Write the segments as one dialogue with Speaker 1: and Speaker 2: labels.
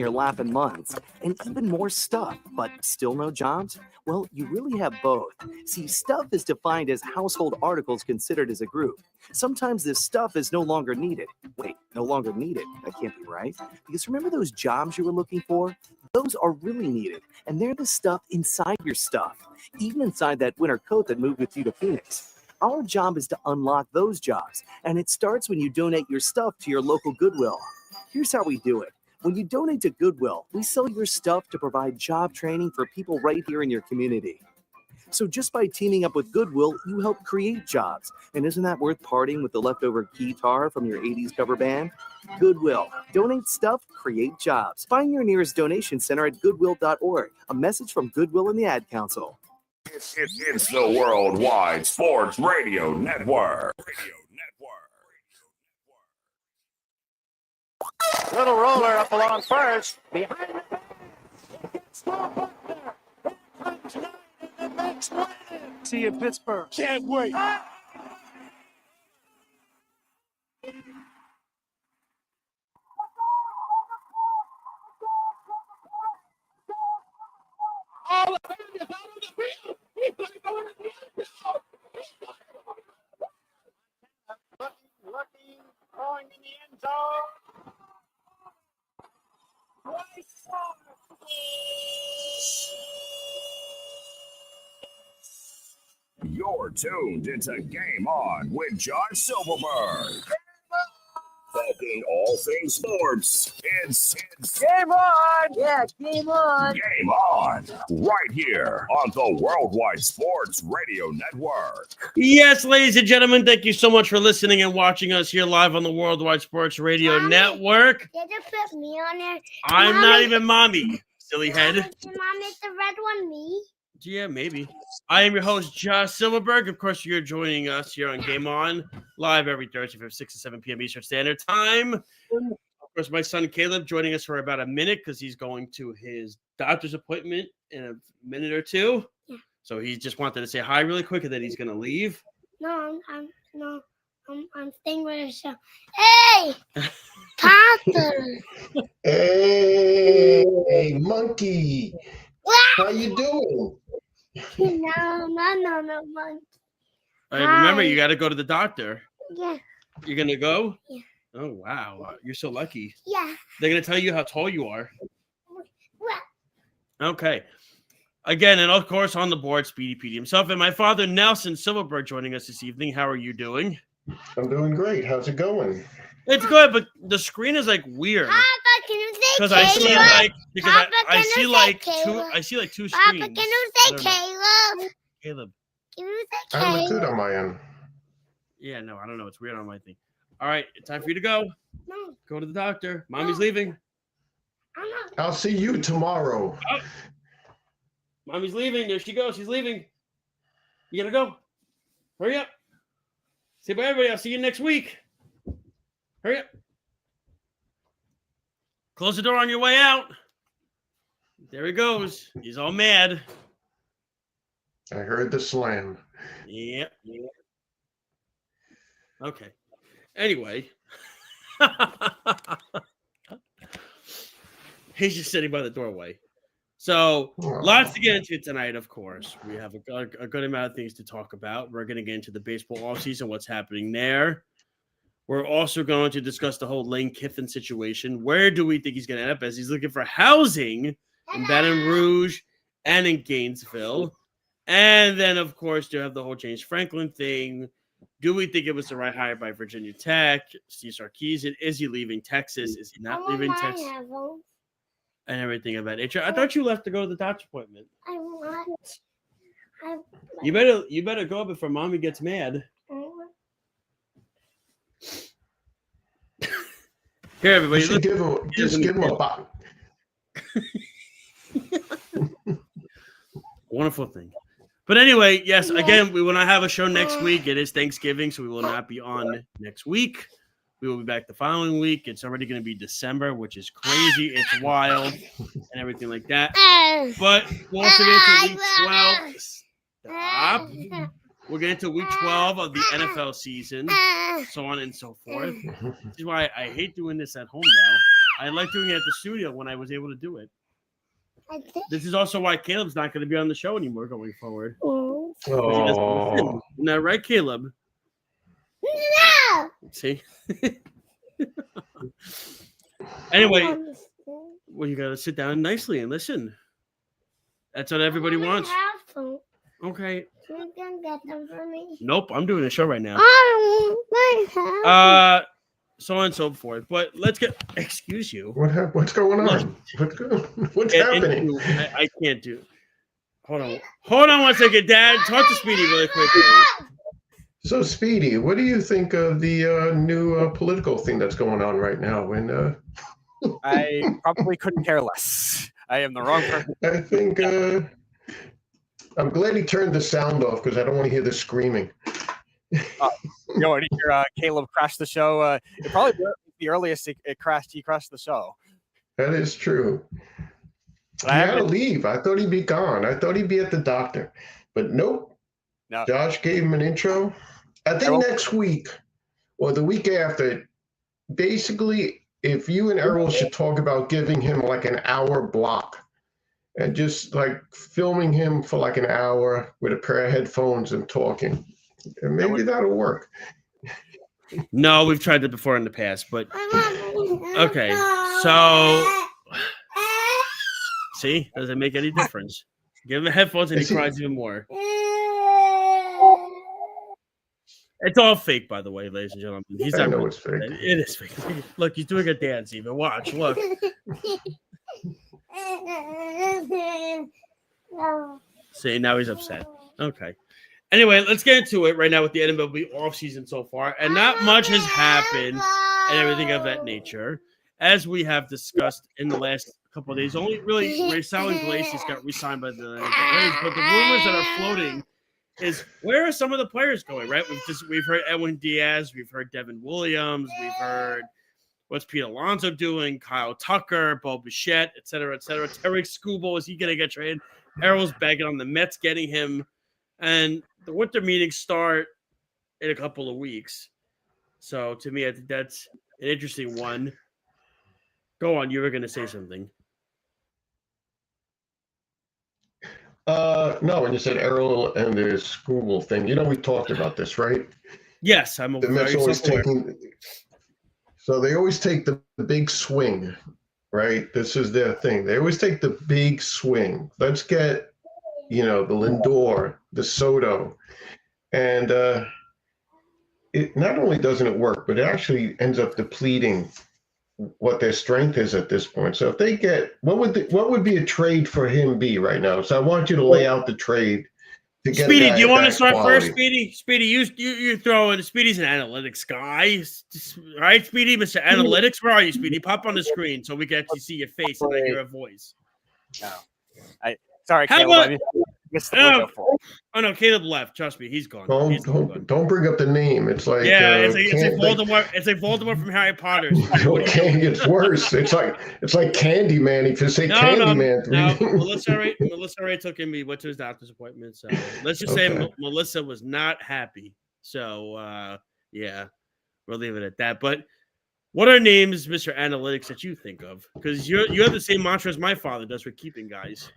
Speaker 1: your lap in months, and even more stuff, but still no jobs? Well, you really have both. See, stuff is defined as household articles considered as a group. Sometimes this stuff is no longer needed. Wait, no longer needed? That can't be right. Because remember those jobs you were looking for? Those are really needed, and they're the stuff inside your stuff, even inside that winter coat that moved with you to Phoenix. Our job is to unlock those jobs, and it starts when you donate your stuff to your local Goodwill. Here's how we do it. When you donate to Goodwill, we sell your stuff to provide job training for people right here in your community. So just by teaming up with Goodwill, you help create jobs. And isn't that worth parting with the leftover guitar from your 80s cover band? Goodwill. Donate stuff, create jobs. Find your nearest donation center at goodwill.org. A message from Goodwill and the Ad Council.
Speaker 2: It's the Worldwide Sports Radio Network.
Speaker 3: Little roller up along first. Behind the back. It's not up there. Here comes Knight and the Mets win. See you in Pittsburgh. Can't wait. All the fans out on the field. He's going to go in the end zone. Looking, throwing in the end zone. Bryce Harper.
Speaker 2: You're tuned into Game On with Josh Silverberg. Talking all things sports. It's
Speaker 3: Game on! Yeah, game on!
Speaker 2: Game On, right here on the Worldwide Sports Radio Network.
Speaker 4: Yes, ladies and gentlemen, thank you so much for listening and watching us here live on the Worldwide Sports Radio Network.
Speaker 5: Did you put me on there?
Speaker 4: I'm not even mommy, silly head.
Speaker 5: Mom, is the red one me?
Speaker 4: Yeah, maybe. I am your host, Josh Silverberg. Of course, you're joining us here on Game On, live every Thursday from 6 to 7 p.m. Eastern Standard Time. Of course, my son Caleb joining us for about a minute because he's going to his doctor's appointment in a minute or two.
Speaker 5: Yeah.
Speaker 4: So he just wanted to say hi really quick and then he's going to leave.
Speaker 5: No, I'm staying with the show. Hey, Papa.
Speaker 6: Hey, monkey. How you doing?
Speaker 5: No, monkey.
Speaker 4: All right, remember, you got to go to the doctor.
Speaker 5: Yeah.
Speaker 4: You're going to go?
Speaker 5: Yeah.
Speaker 4: Oh, wow. You're so lucky.
Speaker 5: Yeah.
Speaker 4: They're going to tell you how tall you are.
Speaker 5: What?
Speaker 4: Okay. Again, and of course, on the board, Speedy Petey himself and my father, Nelson Silverberg, joining us this evening. How are you doing?
Speaker 6: I'm doing great. How's it going?
Speaker 4: It's good, but the screen is like weird.
Speaker 5: Papa, can you say
Speaker 4: Because
Speaker 5: Caleb?
Speaker 4: I see like two screens.
Speaker 5: Papa, can you say Caleb?
Speaker 4: Caleb.
Speaker 5: Can you say
Speaker 6: I look
Speaker 5: Caleb?
Speaker 6: good on my end.
Speaker 4: Yeah, no, I don't know. It's weird on my thing. All right, it's time for you to go.
Speaker 5: No,
Speaker 4: Go to the doctor. Mommy's leaving.
Speaker 5: I'm not.
Speaker 6: I'll see you tomorrow.
Speaker 4: Oh. Mommy's leaving. There she goes. She's leaving. You gotta go. Hurry up. Say bye, everybody. I'll see you next week. Hurry up. Close the door on your way out. There he goes. He's all mad.
Speaker 6: I heard the slam.
Speaker 4: Yep. Okay. Anyway. He's just sitting by the doorway. So, lots to get into tonight, of course. We have a good amount of things to talk about. We're going to get into the baseball offseason, what's happening there. We're also going to discuss the whole Lane Kiffin situation. Where do we think he's going to end up as he's looking for housing in Baton Rouge and in Gainesville? And then, of course, you have the whole James Franklin thing. Do we think it was the right hire by Virginia Tech? Steve Sarkisian, is he leaving Texas? Is he not leaving Texas? And everything of that nature. I thought you left to go to the doctor's appointment.
Speaker 5: I want.
Speaker 4: You better go before mommy gets mad. Here, everybody.
Speaker 6: Just give him a bottle.
Speaker 4: Wonderful thing. But anyway, yes, again, we will not have a show next week. It is Thanksgiving, so we will not be on next week. We will be back the following week. It's already going to be December, which is crazy. It's wild and everything like that. But we'll also get into week 12. Stop. We'll get into week 12 of the NFL season, so on and so forth. This is why I hate doing this at home now. I like doing it at the studio when I was able to do it.
Speaker 5: I think.
Speaker 4: This is also why Caleb's not going to be on the show anymore going forward.
Speaker 5: Oh.
Speaker 4: 'Cause he doesn't
Speaker 6: Oh,
Speaker 4: listen. Isn't that right, Caleb?
Speaker 5: No.
Speaker 4: See? Anyway, well, you got to sit down nicely and listen. That's what everybody wants. Okay.
Speaker 5: You can get them for me.
Speaker 4: Nope, I'm doing a show right now.
Speaker 5: My
Speaker 4: So on and so forth. But let's get. Excuse you.
Speaker 6: what's going on? What's happening?
Speaker 4: I can't do. Hold on 1 second, Dad. Talk to Speedy really quickly.
Speaker 6: So, Speedy, what do you think of the new political thing that's going on right now? And
Speaker 7: I probably couldn't care less. I am the wrong person.
Speaker 6: I think I'm glad he turned the sound off because I don't want to hear the screaming.
Speaker 7: You want to hear Caleb crash the show? It probably the earliest he crashed the show.
Speaker 6: That is true.
Speaker 7: But
Speaker 6: He had to leave. I thought he'd be gone. I thought he'd be at the doctor. But nope.
Speaker 7: No.
Speaker 6: Josh gave him an intro. I think next week or the week after, basically, if you and Errol should talk about giving him like an hour block and just like filming him for like an hour with a pair of headphones and talking. And maybe that'll work.
Speaker 4: No, we've tried that before in the past, but okay. So see, does it make any difference? Give him the headphones and he cries even more. It's all fake, by the way, ladies and gentlemen. He's
Speaker 6: I
Speaker 4: not
Speaker 6: know
Speaker 4: really
Speaker 6: it's fake.
Speaker 4: It is fake. Look, he's doing a dance even. Watch, look. See, now he's upset. Okay. Anyway, let's get into it right now with the MLB offseason so far. And not much has happened and everything of that nature. As we have discussed in the last couple of days, only really Raysal Iglesias got re-signed by the Rays, but the rumors that are floating is where are some of the players going, right? We've heard Edwin Diaz, we've heard Devin Williams, we've heard what's Pete Alonso doing, Kyle Tucker, Bo Bichette, et cetera, et cetera. Tarik Skubal, is he going to get traded? Errol's begging on the Mets getting him. And the winter meetings start in a couple of weeks. So to me, I think that's an interesting one. Go on, you were going to say something.
Speaker 6: No, when you said Errol and the Skubal thing, we talked about this, right?
Speaker 4: Yes, I'm
Speaker 6: The Mets
Speaker 4: very
Speaker 6: always
Speaker 4: self-aware.
Speaker 6: So they always take the big swing, right? This is their thing. They always take the big swing. Let's get, the Lindor, the Soto. And it not only doesn't it work, but it actually ends up depleting what their strength is at this point. So if they get, what would be a trade for him be right now? So I want you to lay out the trade to get
Speaker 4: Speedy, do you want to start
Speaker 6: quality.
Speaker 4: first, Speedy? Speedy, you throw in. Speedy's an analytics guy, right? Speedy, Mr. Analytics, where are you, Speedy? Pop on the screen so we can actually see your face and I hear a voice.
Speaker 7: No. Sorry,
Speaker 4: How
Speaker 7: Caleb.
Speaker 4: about-
Speaker 7: I missed the window for it.
Speaker 4: Oh no, Caleb left. Trust me, he's gone. He's gone.
Speaker 6: Don't bring up the name. It's like
Speaker 4: Yeah, it's like Voldemort. It's like Voldemort from Harry Potter.
Speaker 6: Okay, it's worse. It's like Candyman. If you say Candyman,
Speaker 4: no. Melissa Ray took him. Went to his doctor's appointment. So let's just say Melissa was not happy. So yeah, we'll leave it at that. But what are names, Mr. Analytics, that you think of? Because you have the same mantra as my father does for keeping guys.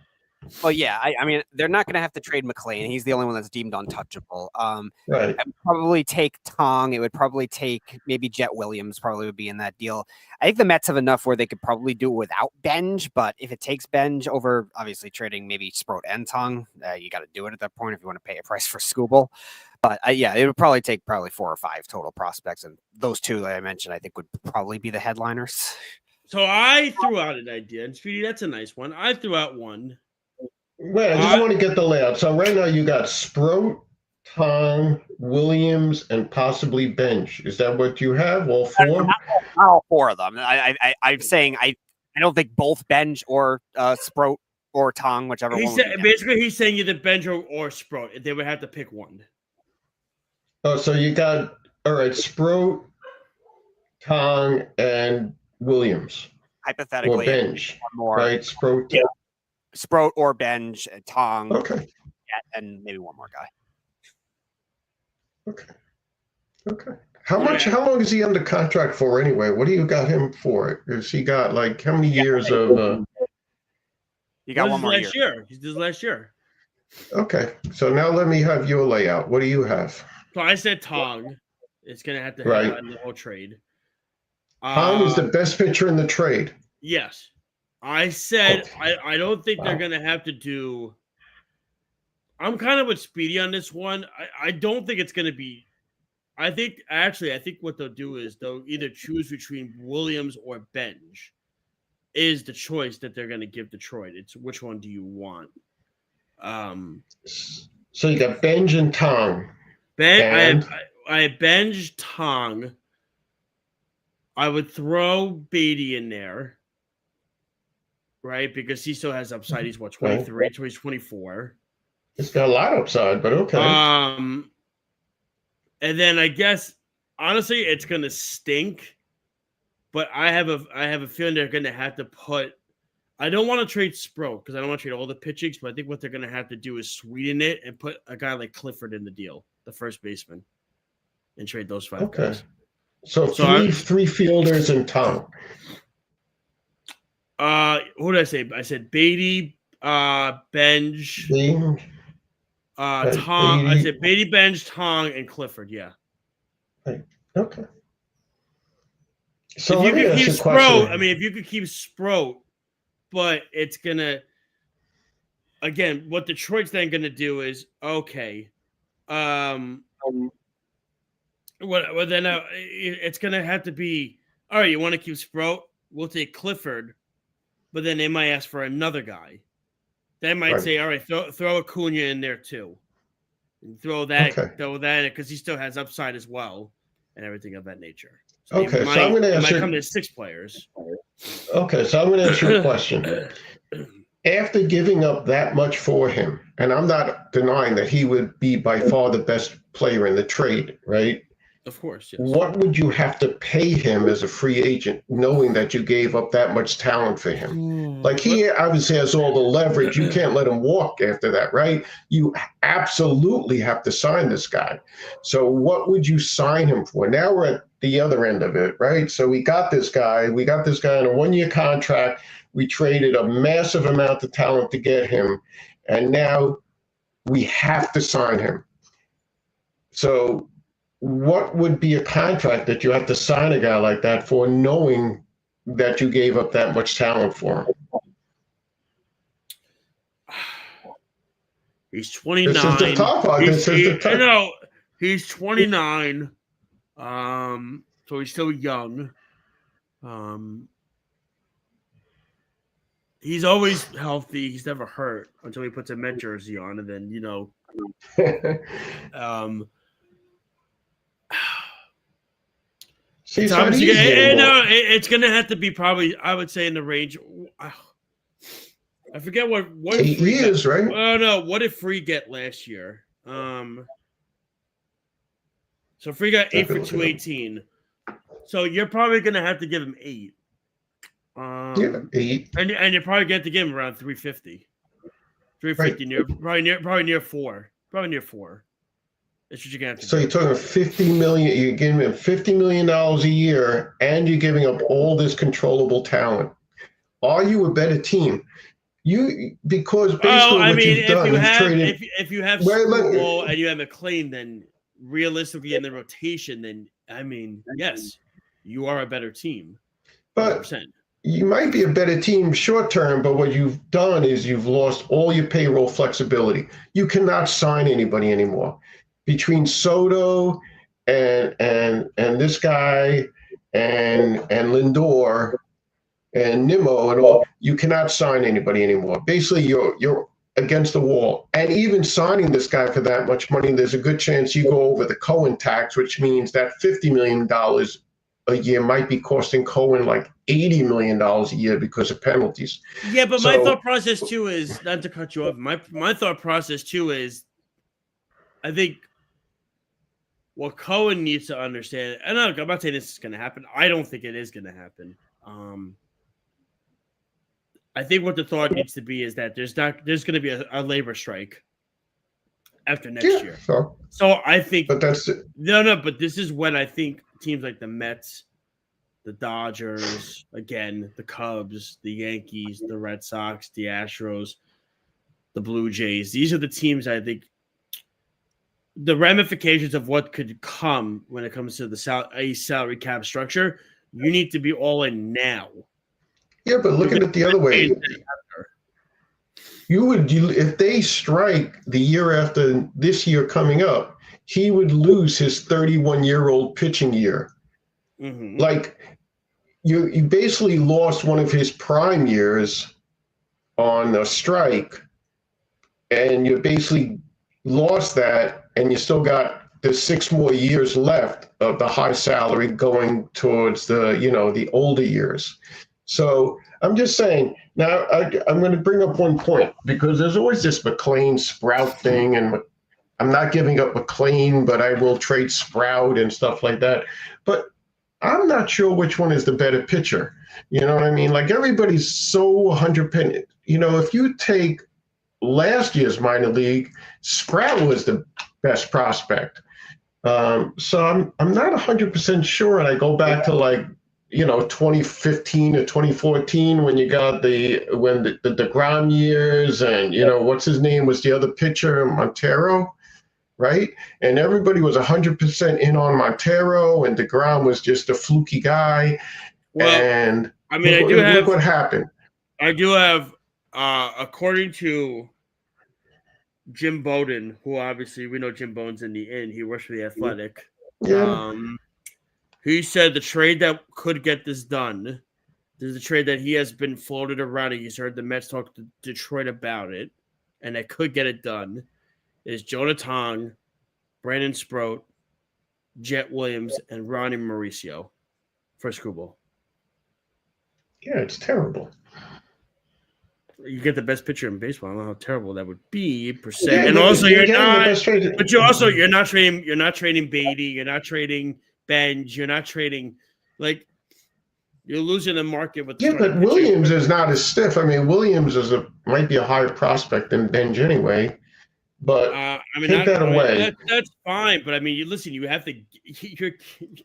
Speaker 7: Well, yeah, I mean, they're not going to have to trade McLean. He's the only one that's deemed untouchable.
Speaker 6: right.
Speaker 7: I would probably take Tong. It would probably take maybe Jet Williams probably would be in that deal. I think the Mets have enough where they could probably do it without Benj, but if it takes Benj over obviously trading maybe Sproat and Tong, you got to do it at that point if you want to pay a price for Skubal. But yeah, it would probably take 4 or 5 total prospects. And those two that I mentioned, I think would probably be the headliners.
Speaker 4: So I threw out an idea, and Speedy, that's a nice one. I threw out one.
Speaker 6: Wait, I just want to get the layout. So right now you got Sproat, Tong, Williams, and possibly Bench. Is that what you have? All 4?
Speaker 7: Not all 4 of them. I'm saying I don't think both Benj or Sproat or Tong, whichever one.
Speaker 4: Basically, he's saying either Benj or Sproat. They would have to pick one.
Speaker 6: Oh, so you got Sproat, Tong, and Williams.
Speaker 7: Hypothetically,
Speaker 6: or Bench,
Speaker 7: one more.
Speaker 6: right? Sproat.
Speaker 7: Yeah. Sproat or Benj, Tong,
Speaker 6: Okay.
Speaker 7: and maybe one more guy.
Speaker 6: Okay. How long is he under contract for anyway? What do you got him for? Has he got like how many years of?
Speaker 7: You got one more year.
Speaker 4: He's this last year.
Speaker 6: Okay, so now let me have your layout. What do you have?
Speaker 4: So I said Tong. It's gonna have to
Speaker 6: Right.
Speaker 4: headline the whole trade.
Speaker 6: Tong is the best pitcher in the trade.
Speaker 4: Yes. I said
Speaker 6: Okay.
Speaker 4: I don't think they're gonna have to do. I'm kind of with Speedy on this one. I don't think it's gonna be. I think what they'll do is they'll either choose between Williams or Benj. Is the choice that they're gonna give Detroit. It's which one do you want?
Speaker 6: So you got Benj and Tong.
Speaker 4: I have Benj, Tong. I would throw Beatty in there, right? Because he still has upside. He's 23, so he's 24.
Speaker 6: It's got a lot of upside, but okay.
Speaker 4: And then I guess honestly, it's gonna stink. But I have a feeling they're gonna have to put. I don't want to trade Sproat because I don't want to trade all the pitchings, but I think what they're gonna have to do is sweeten it and put a guy like Clifford in the deal, the first baseman, and trade those 5 guys.
Speaker 6: So three fielders and Tong.
Speaker 4: Who did I say? I said Beatty, Benj, Tong. I said Beatty, Benj, Tong, and Clifford. Yeah.
Speaker 6: Okay. So
Speaker 4: if you could keep Sproat, if you could keep Sproat, but it's gonna again, what Detroit's then gonna do is okay. It's gonna have to be all right. You want to keep Sproat? We'll take Clifford, but then they might ask for another guy. They might say, all right, throw Acuna in there too, and throw that in because he still has upside as well, and everything of that nature. So
Speaker 6: so I'm going to ask you.
Speaker 4: Come to 6 players.
Speaker 6: Okay, so I'm going to ask you a question. After giving up that much for him, and I'm not denying that he would be by far the best player in the trade, right?
Speaker 4: Of course, yes.
Speaker 6: What would you have to pay him as a free agent, knowing that you gave up that much talent for him? Like he obviously has all the leverage. You can't let him walk after that, right? You absolutely have to sign this guy. So what would you sign him for? Now we're at the other end of it, right? So we got this guy. We got this guy on a 1-year contract. We traded a massive amount of talent to get him, and now we have to sign him. So what would be a contract that you have to sign a guy like that for, knowing that you gave up that much talent for him?
Speaker 4: He's 29.
Speaker 6: This is the top part.
Speaker 4: He's 29. So he's still young. He's always healthy. He's never hurt until he puts a Met jersey on, and then
Speaker 6: See,
Speaker 4: it's gonna have to be probably, I would say, in the range. I forget what
Speaker 6: 8 years, right?
Speaker 4: Oh no, what did Free get last year? So Free got 8 for 218. So you're probably gonna have to give him 8.
Speaker 6: 8.
Speaker 4: And you're probably going to give him around 350. 350 right. probably near 4. Probably near 4. That's what you're going to have to do.
Speaker 6: You're talking $50 million. You're giving him $50 million a year, and you're giving up all this controllable talent. Are you a better team? Because based on what you've done,
Speaker 4: if you have Skubal and you have McLean, then realistically in the rotation, then yes, you are a better team. 100%.
Speaker 6: But you might be a better team short term, but what you've done is you've lost all your payroll flexibility. You cannot sign anybody anymore. Between Soto and this guy and Lindor and Nimmo and all, you cannot sign anybody anymore. Basically, you're against the wall. And even signing this guy for that much money, there's a good chance you go over the Cohen tax, which means that $50 million a year might be costing Cohen like $80 million a year because of penalties.
Speaker 4: Yeah, but my thought process too is, not to cut you off, my thought process too is, I think what Cohen needs to understand, and I'm not saying this is going to happen. I don't think it is going to happen. I think what the thought needs to be is that there's going to be a labor strike, after next year. So I think,
Speaker 6: but that's it.
Speaker 4: No, but this is when I think teams like the Mets, the Dodgers, again, the Cubs, the Yankees, the Red Sox, the Astros, the Blue Jays. These are the teams I think the ramifications of what could come when it comes to the salary cap structure. You need to be all in now.
Speaker 6: Yeah, but look at it the other way. If they strike the year after this year coming up, he would lose his 31-year-old pitching year.
Speaker 4: Mm-hmm.
Speaker 6: Like you basically lost one of his prime years on a strike, and you basically lost that, and you still got the 6 more years left of the high salary going towards the older years. So I'm just saying, now I'm going to bring up one point, because there's always this McLean Sprout thing, and I'm not giving up McLean, but I will trade Sprout and stuff like that. But I'm not sure which one is the better pitcher. You know what I mean? Like, everybody's so 100%. If you take last year's minor league, Sprout was the best prospect. So I'm not 100% sure, and I go back to 2015 or 2014 when you got the DeGrom years, and what's his name was the other pitcher, Montero, right? And everybody was 100% in on Montero, and DeGrom was just a fluky guy.
Speaker 4: Well,
Speaker 6: and
Speaker 4: I mean,
Speaker 6: look what happened.
Speaker 4: I do have, according to Jim Bowden, who obviously we know Jim Bowden's in the inn. He works for the Athletic.
Speaker 6: Yeah.
Speaker 4: He said the trade that could get this done, there's a trade that he has been floated around. He's heard the Mets talk to Detroit about it, and that could get it done, is Jonah Tong, Brandon Sproat, Jet Williams, and Ronnie Mauricio for Skubal.
Speaker 6: Yeah, it's terrible.
Speaker 4: You get the best pitcher in baseball. I don't know how terrible that would be per se.
Speaker 6: Yeah,
Speaker 4: and also you're not trading Beatty, you're not trading Benj, you're not trading, you're losing the market with the
Speaker 6: but Williams is not as stiff. I mean, Williams might be a higher prospect than Benj anyway. But take that away.
Speaker 4: That's fine. But I mean, you have to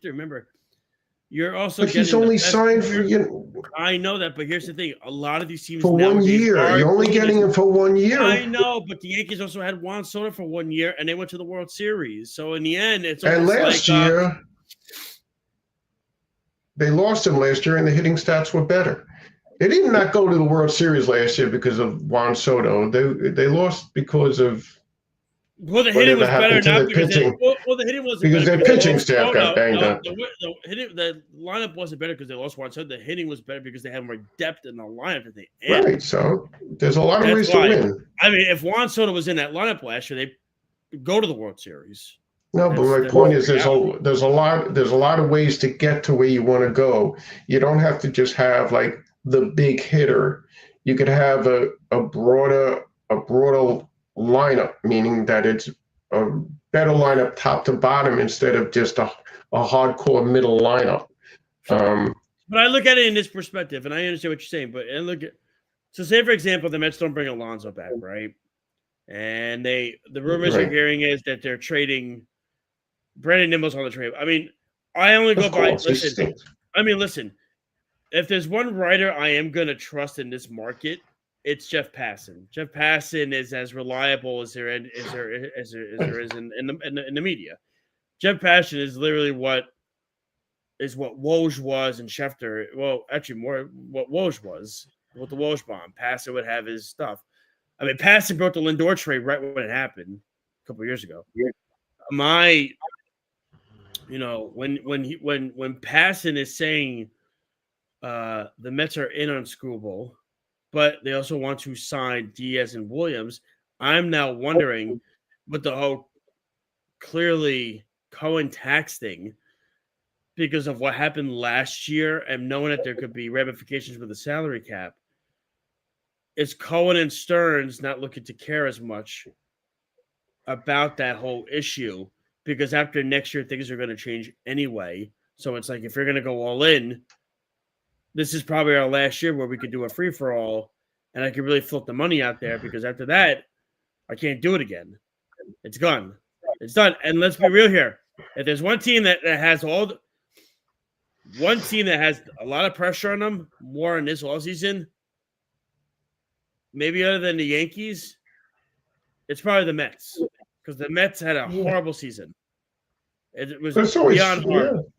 Speaker 4: remember. You're also
Speaker 6: but he's only signed for
Speaker 4: I know that, but here's the thing: a lot of these teams
Speaker 6: for 1 year. You're only getting him for 1 year.
Speaker 4: I know, but the Yankees also had Juan Soto for 1 year, and they went to the World Series. So in the end, it's
Speaker 6: and last year they lost him last year, and the hitting stats were better. They did not go to the World Series last year because of Juan Soto. They lost because of.
Speaker 4: Well, the hitting was better not because the hitting wasn't
Speaker 6: because
Speaker 4: better
Speaker 6: their pitching staff got banged up.
Speaker 4: The lineup wasn't better because they lost one. So the hitting was better because they had more depth in the lineup at the end.
Speaker 6: Right. So there's a lot of ways to win.
Speaker 4: I mean, if Juan Soto was in that lineup last year, they go to the World Series.
Speaker 6: No, but my point is there's a lot of ways to get to where you want to go. You don't have to just have the big hitter. You could have a broader lineup, meaning that it's a better lineup top to bottom instead of just a hardcore middle lineup.
Speaker 4: But I look at it in this perspective, and I understand what you're saying. But so say for example, the Mets don't bring Alonso back, right? And the rumors you're hearing is that they're trading Brandon Nimble's on the trade. I mean, I only go by. Listen. If there's one writer I am gonna trust in this market, it's Jeff Passan. Jeff Passan is as reliable as there is in the media. Jeff Passan is literally what Woj was and Schefter. Well, actually more what Woj was with the Woj bomb. Passan would have his stuff. I mean, Passan broke the Lindor trade right when it happened a couple of years ago. Yeah. When Passan is saying the Mets are in on Skubal, but they also want to sign Diaz and Williams, I'm now wondering with the whole clearly Cohen tax thing, because of what happened last year and knowing that there could be ramifications with the salary cap, is Cohen and Stearns not looking to care as much about that whole issue? Because after next year, things are going to change anyway. So it's like, if you're going to go all in, this is probably our last year where we could do a free-for-all, and I could really flip the money out there, because after that, I can't do it again. It's gone. It's done. And let's be real here. If there's one team that has one team that has a lot of pressure on them, more in this offseason, maybe other than the Yankees, it's probably the Mets. Because the Mets had a horrible season. It was beyond horrible.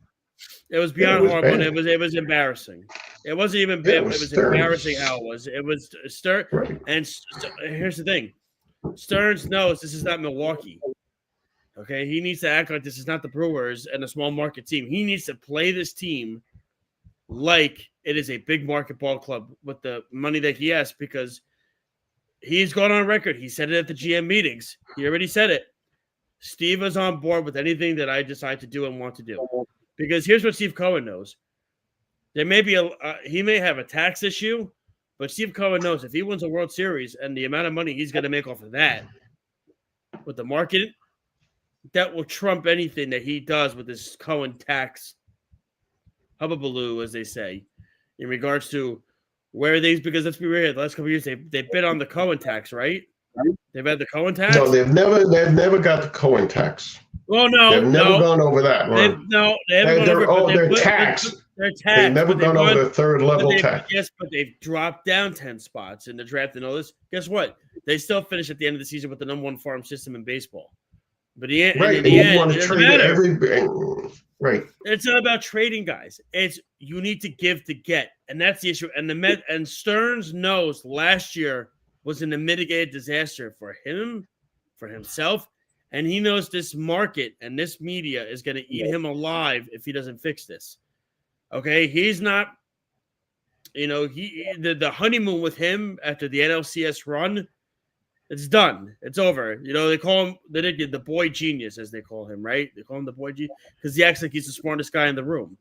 Speaker 4: It was beyond horrible, and it was embarrassing. It wasn't even bad. It was embarrassing how it was. It was Stearns. Right. And here's the thing. Stearns knows this is not Milwaukee. Okay? He needs to act like this is not the Brewers and a small market team. He needs to play this team like it is a big market ball club with the money that he has, because he's gone on record. He said it at the GM meetings. He already said it. Steve is on board with anything that I decide to do and want to do. Because here's what Steve Cohen knows. There may be he may have a tax issue, but Steve Cohen knows if he wins a World Series and the amount of money he's going to make off of that with the market, that will trump anything that he does with this Cohen tax hubbubaloo, as they say, in regards to where things, because let's be real, the last couple of years they bid on the Cohen tax, right? They've had the Cohen tax.
Speaker 6: No, they've never got the Cohen tax.
Speaker 4: Well, no,
Speaker 6: they've never gone over that.
Speaker 4: They haven't gone over.
Speaker 6: They're taxed.
Speaker 4: They're taxed.
Speaker 6: They've never gone over the third level tax.
Speaker 4: Yes, but they've dropped down 10 spots in the draft and all this. Guess what? They still finish at the end of the season with the number one farm system in baseball. But in the end, it doesn't matter.
Speaker 6: Right.
Speaker 4: It's not about trading guys. It's you need to give to get, and that's the issue. And Stearns knows last year was in a mitigated disaster for him, for himself, and he knows this market and this media is going to eat him alive if he doesn't fix this. Okay, he's not. The honeymoon with him after the NLCS run, it's done. It's over. They call him the boy genius, as they call him, right? They call him the boy genius because he acts like he's the smartest guy in the room.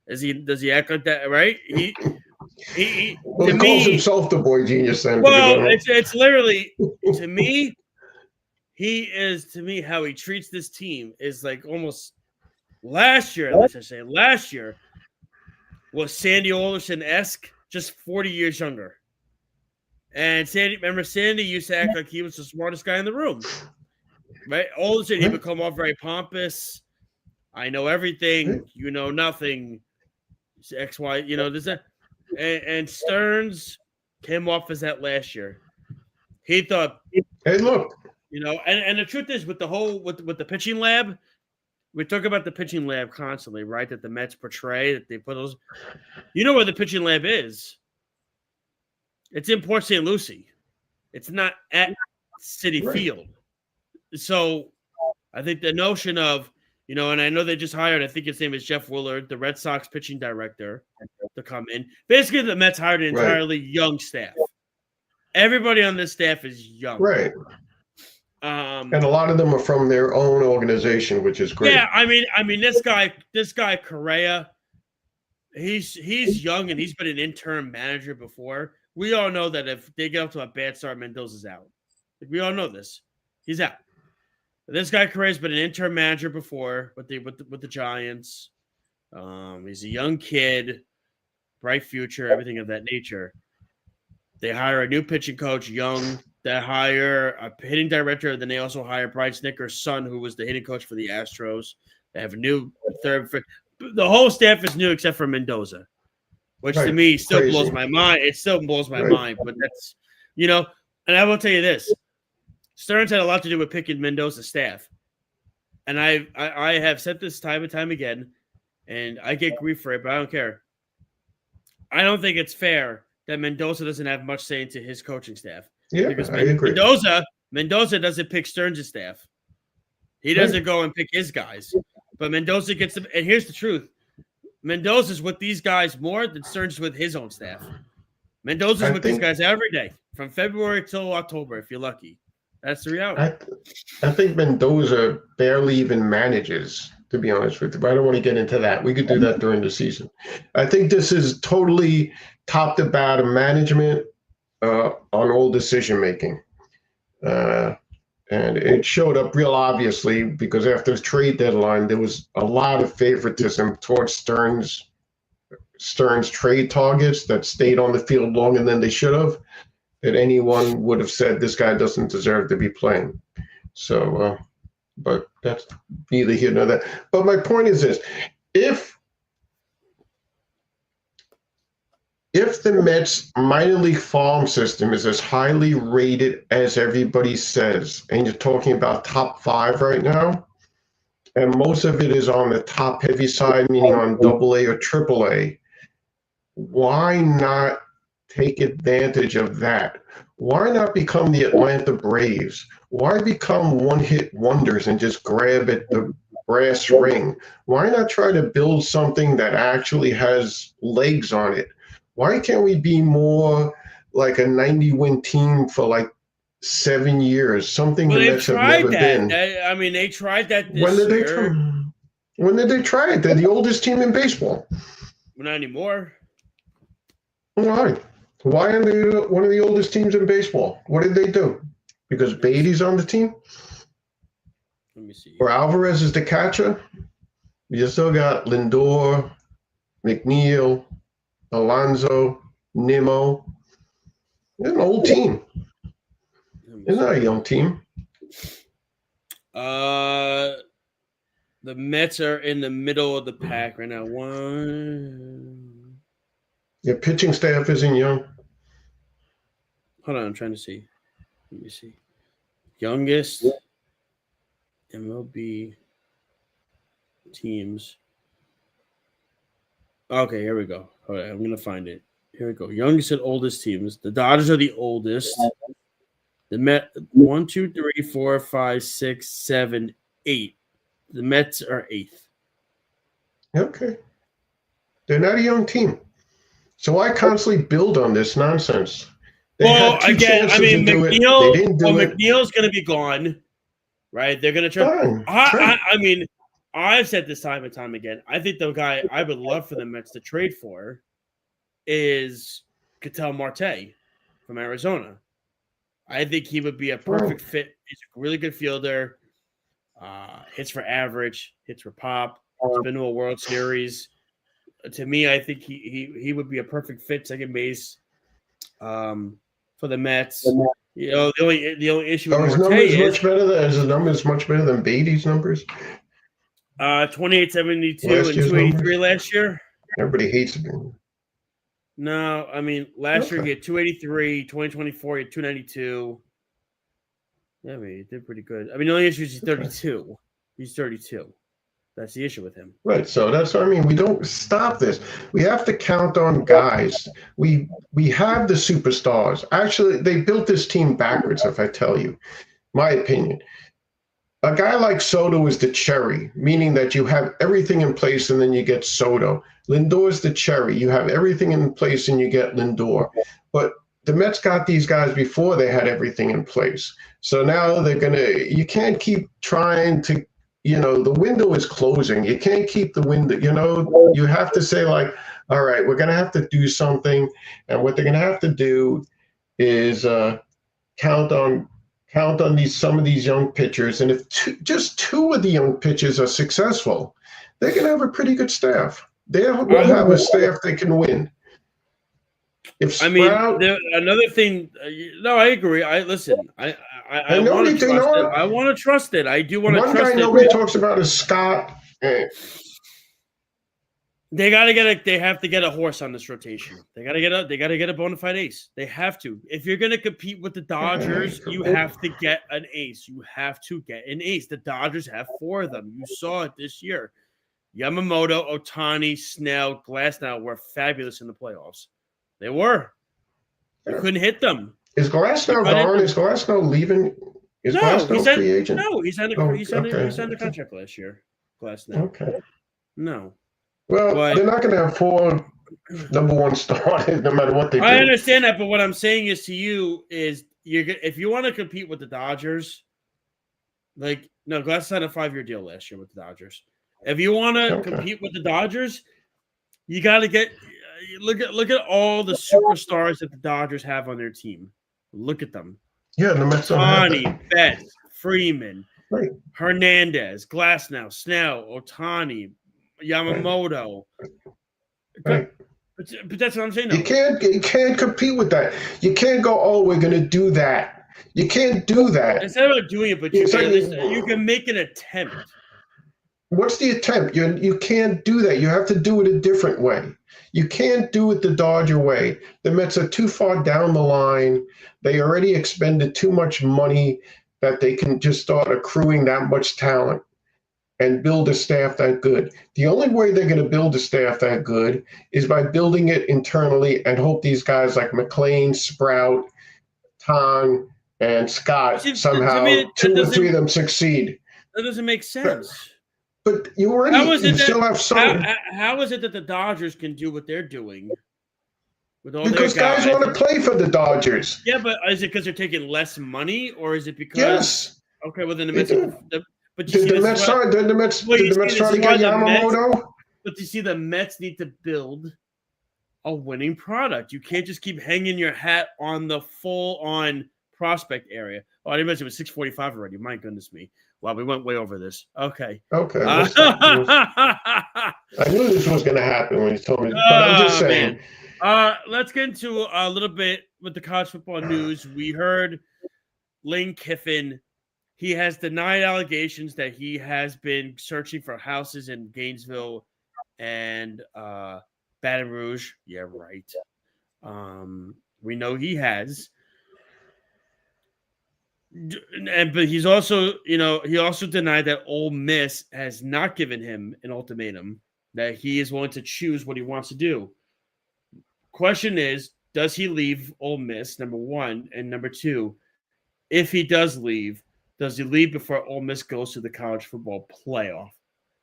Speaker 4: Does he act like that? Right? He
Speaker 6: calls himself the boy genius. Then,
Speaker 4: well, it's literally to me. He is to me how he treats this team is like almost last year. Last year was Sandy Alderson-esque, just 40 years younger. And Sandy used to act like he was the smartest guy in the room, right? All of a sudden, he would come off very pompous. I know everything. You know nothing. X, Y. This. And Stearns came off as that last year. He thought,
Speaker 6: "Hey, look."
Speaker 4: And the truth is, with the whole with the pitching lab, we talk about the pitching lab constantly, right? That the Mets portray, that they put those. You know where the pitching lab is? It's in Port St. Lucie. It's not at Citi Field. So I think the notion of, and I know they just hired, I think his name is Jeff Willard, the Red Sox pitching director, to come in. Basically, the Mets hired an entirely young staff. Everybody on this staff is young.
Speaker 6: Right. And a lot of them are from their own organization, which is great.
Speaker 4: Yeah, I mean, this guy Correa, he's young and he's been an interim manager before. We all know that if they get up to a bad start, Mendoza's out. We all know this. He's out. This guy Correa's been an interim manager before with the Giants. He's a young kid, bright future, everything of that nature. They hire a new pitching coach, young. They hire a hitting director. Then they also hire Brian Snitker's son, who was the hitting coach for the Astros. They have a new third. The whole staff is new except for Mendoza, which to me still blows my mind. It still blows my mind, but that's, and I will tell you this. Stearns had a lot to do with picking Mendoza's staff. And I have said this time and time again, and I get grief for it, but I don't care. I don't think it's fair that Mendoza doesn't have much say into his coaching staff.
Speaker 6: Yeah,
Speaker 4: because
Speaker 6: I agree.
Speaker 4: Mendoza doesn't pick Stearns' staff. He doesn't go and pick his guys. But Mendoza gets them. And here's the truth. Mendoza's with these guys more than Stearns with his own staff. Mendoza's with these guys every day, from February till October, if you're lucky. That's the reality.
Speaker 6: I think Mendoza barely even manages, to be honest with you. But I don't want to get into that. We could do that during the season. I think this is totally top to bottom management on all decision making. And it showed up real obviously because after the trade deadline, there was a lot of favoritism towards Stearns trade targets that stayed on the field longer than they should have, that anyone would have said this guy doesn't deserve to be playing. So, but that's neither here nor there. But my point is this: if the Mets minor league farm system is as highly rated as everybody says, and you're talking about top 5 right now, and most of it is on the top heavy side, meaning on AA or AAA, why not take advantage of that? Why not become the Atlanta Braves? Why become one-hit wonders and just grab at the brass ring? Why not try to build something that actually has legs on it? Why can't we be more like a 90-win team for like 7 years? Something the Mets have never been.
Speaker 4: I mean, they tried that this
Speaker 6: When did
Speaker 4: year.
Speaker 6: When did they try it? They're the oldest team in baseball.
Speaker 4: Not anymore.
Speaker 6: Why? Why are they one of the oldest teams in baseball? What did they do? Because Beatty's on the team?
Speaker 4: Let me see.
Speaker 6: Or Alvarez is the catcher? You still got Lindor, McNeil, Alonso, Nimmo. It's an old team. It's not a young team.
Speaker 4: The Mets are in the middle of the pack right now.
Speaker 6: Your pitching staff isn't young.
Speaker 4: Hold on, I'm trying to see. Let me see. Youngest MLB teams. Okay, here we go. All right, I'm gonna find it. Here we go. Youngest and oldest teams. The Dodgers are the oldest. The Met 1, 2, 3, 4, 5, 6, 7, 8. The Mets are 8th.
Speaker 6: Okay. They're not a young team. So why constantly build on this nonsense?
Speaker 4: Well, again, I mean, McNeil's going to be gone, right? They're going to try. I mean, I've said this time and time again. I think the guy I would love for the Mets to trade for is Ketel Marte from Arizona. I think he would be a perfect fit. He's a really good fielder. Hits for average, hits for pop. He's been to a World Series. To me, I think he would be a perfect fit, second base, for the Mets. You know, the only issue with
Speaker 6: his numbers much better than Beatty's numbers.
Speaker 4: 2872 and 283 last year.
Speaker 6: Everybody hates him.
Speaker 4: No, I mean last year he had 283, 2024 he had 292. Yeah, I mean he did pretty good. I mean the only issue is he's 32. He's 32. That's the issue with him.
Speaker 6: Right. So that's what I mean. We don't stop this. We have to count on guys. We have the superstars. Actually, they built this team backwards, if I tell you. My opinion. A guy like Soto is the cherry, meaning that you have everything in place and then you get Soto. Lindor is the cherry. You have everything in place and you get Lindor. But the Mets got these guys before they had everything in place. So now you can't keep trying to, the window is closing. You can't keep the window, you have to say like, all right, we're going to have to do something. And what they're going to have to do is count on some of these young pitchers. And if just 2 of the young pitchers are successful, they're going to have a pretty good staff. They'll have a staff they can win.
Speaker 4: Another thing. No, I agree. I want to trust it. I want to trust it. I do want to trust it.
Speaker 6: One guy nobody talks about is Scott.
Speaker 4: They have to get a horse on this rotation. They got to get a bona fide ace. They have to. If you're going to compete with the Dodgers, you have to get an ace. You have to get an ace. The Dodgers have 4 of them. You saw it this year. Yamamoto, Ohtani, Snell, Glasnow were fabulous in the playoffs. They were. You couldn't hit them.
Speaker 6: Is Glasnow gone? Is Glasnow leaving? Glasnow free agent?
Speaker 4: No, he signed a contract last year. Glasnow.
Speaker 6: Okay.
Speaker 4: No.
Speaker 6: Well, they're not going to have 4 number 1 starters no matter what they do.
Speaker 4: I understand that, but what I'm saying is to you is if you want to compete with the Dodgers, Glass signed a 5-year deal last year with the Dodgers. If you want to compete with the Dodgers, you got to look at all the superstars that the Dodgers have on their team. Look at them.
Speaker 6: Yeah, the Mets
Speaker 4: Ohtani, Betts, Freeman, Hernandez, Glasnow, Snell, Ohtani, Yamamoto.
Speaker 6: Right.
Speaker 4: But that's what I'm saying.
Speaker 6: You can't compete with that. You can't go, we're going to do that. You can't do that.
Speaker 4: Instead of doing it, but you can make an attempt.
Speaker 6: What's the attempt? You can't do that. You have to do it a different way. You can't do it the Dodger way. The Mets are too far down the line. They already expended too much money that they can just start accruing that much talent and build a staff that good. The only way they're going to build a staff that good is by building it internally and hope these guys like McLean, Sprout, Tong, and Scott somehow, two or three of them succeed.
Speaker 4: That doesn't make sense.
Speaker 6: But you already still have some.
Speaker 4: How is it that the Dodgers can do what they're doing? With all
Speaker 6: because
Speaker 4: their guys
Speaker 6: want to play for the Dodgers.
Speaker 4: Yeah, but is it because they're taking less money, or is it because?
Speaker 6: Yes.
Speaker 4: Okay, well then the Mets. But
Speaker 6: did the Mets try to get Yamamoto?
Speaker 4: But you see, the Mets need to build a winning product. You can't just keep hanging your hat on the full-on prospect area. Oh, I didn't mention it was 6:45 already. My goodness me. Wow, we went way over this. Okay.
Speaker 6: Okay. I knew this was going to happen when you told me. But I'm just saying.
Speaker 4: Let's get into a little bit with the college football news. We heard Lane Kiffin. He has denied allegations that he has been searching for houses in Gainesville and Baton Rouge. Yeah, right. We know he has. But he's also, he also denied that Ole Miss has not given him an ultimatum, that he is willing to choose what he wants to do. Question is, does he leave Ole Miss, number one? And number two, if he does he leave before Ole Miss goes to the college football playoff?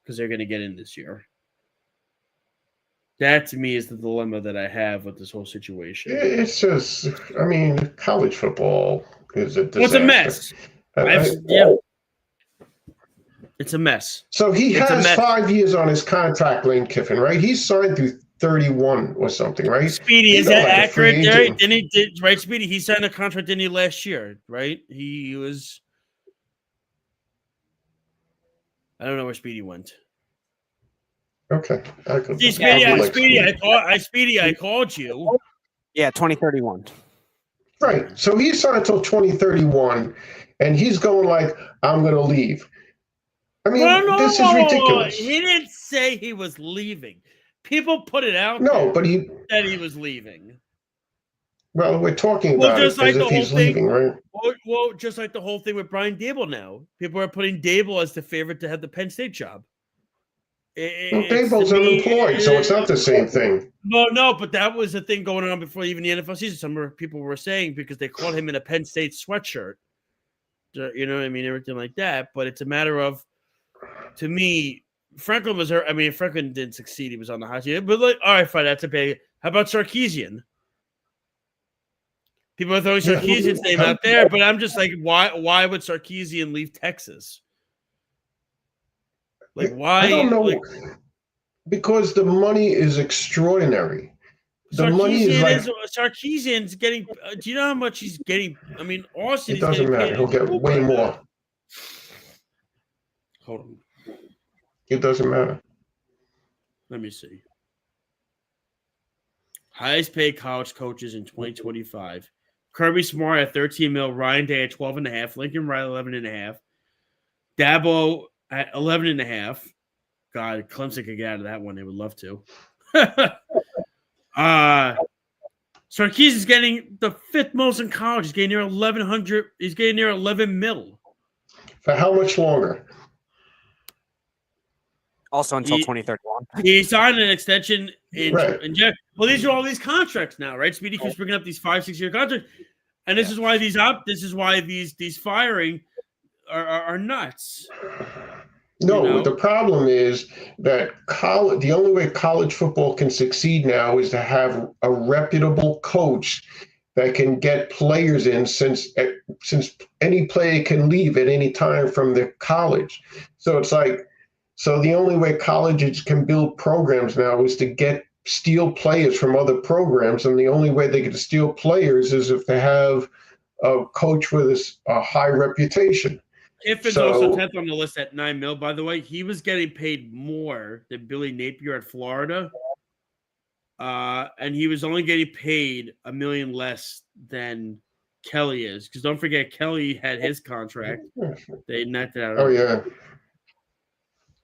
Speaker 4: Because they're going to get in this year. That, to me, is the dilemma that I have with this whole situation.
Speaker 6: It's just, college football is a disaster.
Speaker 4: Well, it's a mess. Yeah. It's a mess.
Speaker 6: So he has 5 years on his contract, Lane Kiffin, right? He's signed through 31 or something, right?
Speaker 4: Speedy, is that accurate? Then he did, right, Speedy? He signed a contract, didn't he, last year, right? He was. I don't know where Speedy went.
Speaker 6: Okay.
Speaker 4: Speedy, I called you.
Speaker 7: Yeah, 2031.
Speaker 6: Right. So he's signed until 2031, and he's going like, I'm going to leave. This is ridiculous.
Speaker 4: He didn't say he was leaving. People put it out
Speaker 6: but he
Speaker 4: said he was leaving.
Speaker 6: Well, we're talking about it as if he's leaving, right?
Speaker 4: Well, just like the whole thing with Brian Dable now. People are putting Dable as the favorite to have the Penn State job.
Speaker 6: Dable's unemployed, so it's not the same thing.
Speaker 4: No, but that was the thing going on before even the NFL season. Some people were saying because they caught him in a Penn State sweatshirt. You know what I mean? Everything like that. But it's a matter of, to me, Franklin was hurt. Franklin didn't succeed. He was on the hot seat. But all right, fine. That's a big. How about Sarkisian? People are throwing Sarkisian's name out there, but I'm just like, why would Sarkisian leave Texas? Like, why?
Speaker 6: I don't know. Because the money is extraordinary. The money is like
Speaker 4: Sarkisian's getting. Do you know how much he's getting? Austin.
Speaker 6: It doesn't matter. He'll get way more.
Speaker 4: Hold on.
Speaker 6: It doesn't matter.
Speaker 4: Let me see. Highest paid college coaches in 2025. Kirby Smart at $13 million. Ryan Day at $12.5 million. Lincoln Riley $11.5 million. Dabo at $11.5 million. God, Clemson could get out of that one. They would love to. Sarkisian is getting the fifth most in college. He's getting near 1,100. He's getting near $11 million.
Speaker 6: For how much longer?
Speaker 7: Also until 2031.
Speaker 4: He signed an extension in
Speaker 6: Right.
Speaker 4: Well, these are all these contracts now, right? Speedy keeps bringing up these 5-6 year contracts, and this is why these firing are nuts.
Speaker 6: No, the problem is that the only way college football can succeed now is to have a reputable coach that can get players in, since any player can leave at any time from their college. So it's like, the only way colleges can build programs now is to steal players from other programs, and the only way they can steal players is if they have a coach with a high reputation.
Speaker 4: Kiffin's also 10th on the list at $9 million, by the way. He was getting paid more than Billy Napier at Florida. And he was only getting paid $1 million less than Kelly is, because don't forget Kelly had his contract. They knocked it out.
Speaker 6: Oh yeah,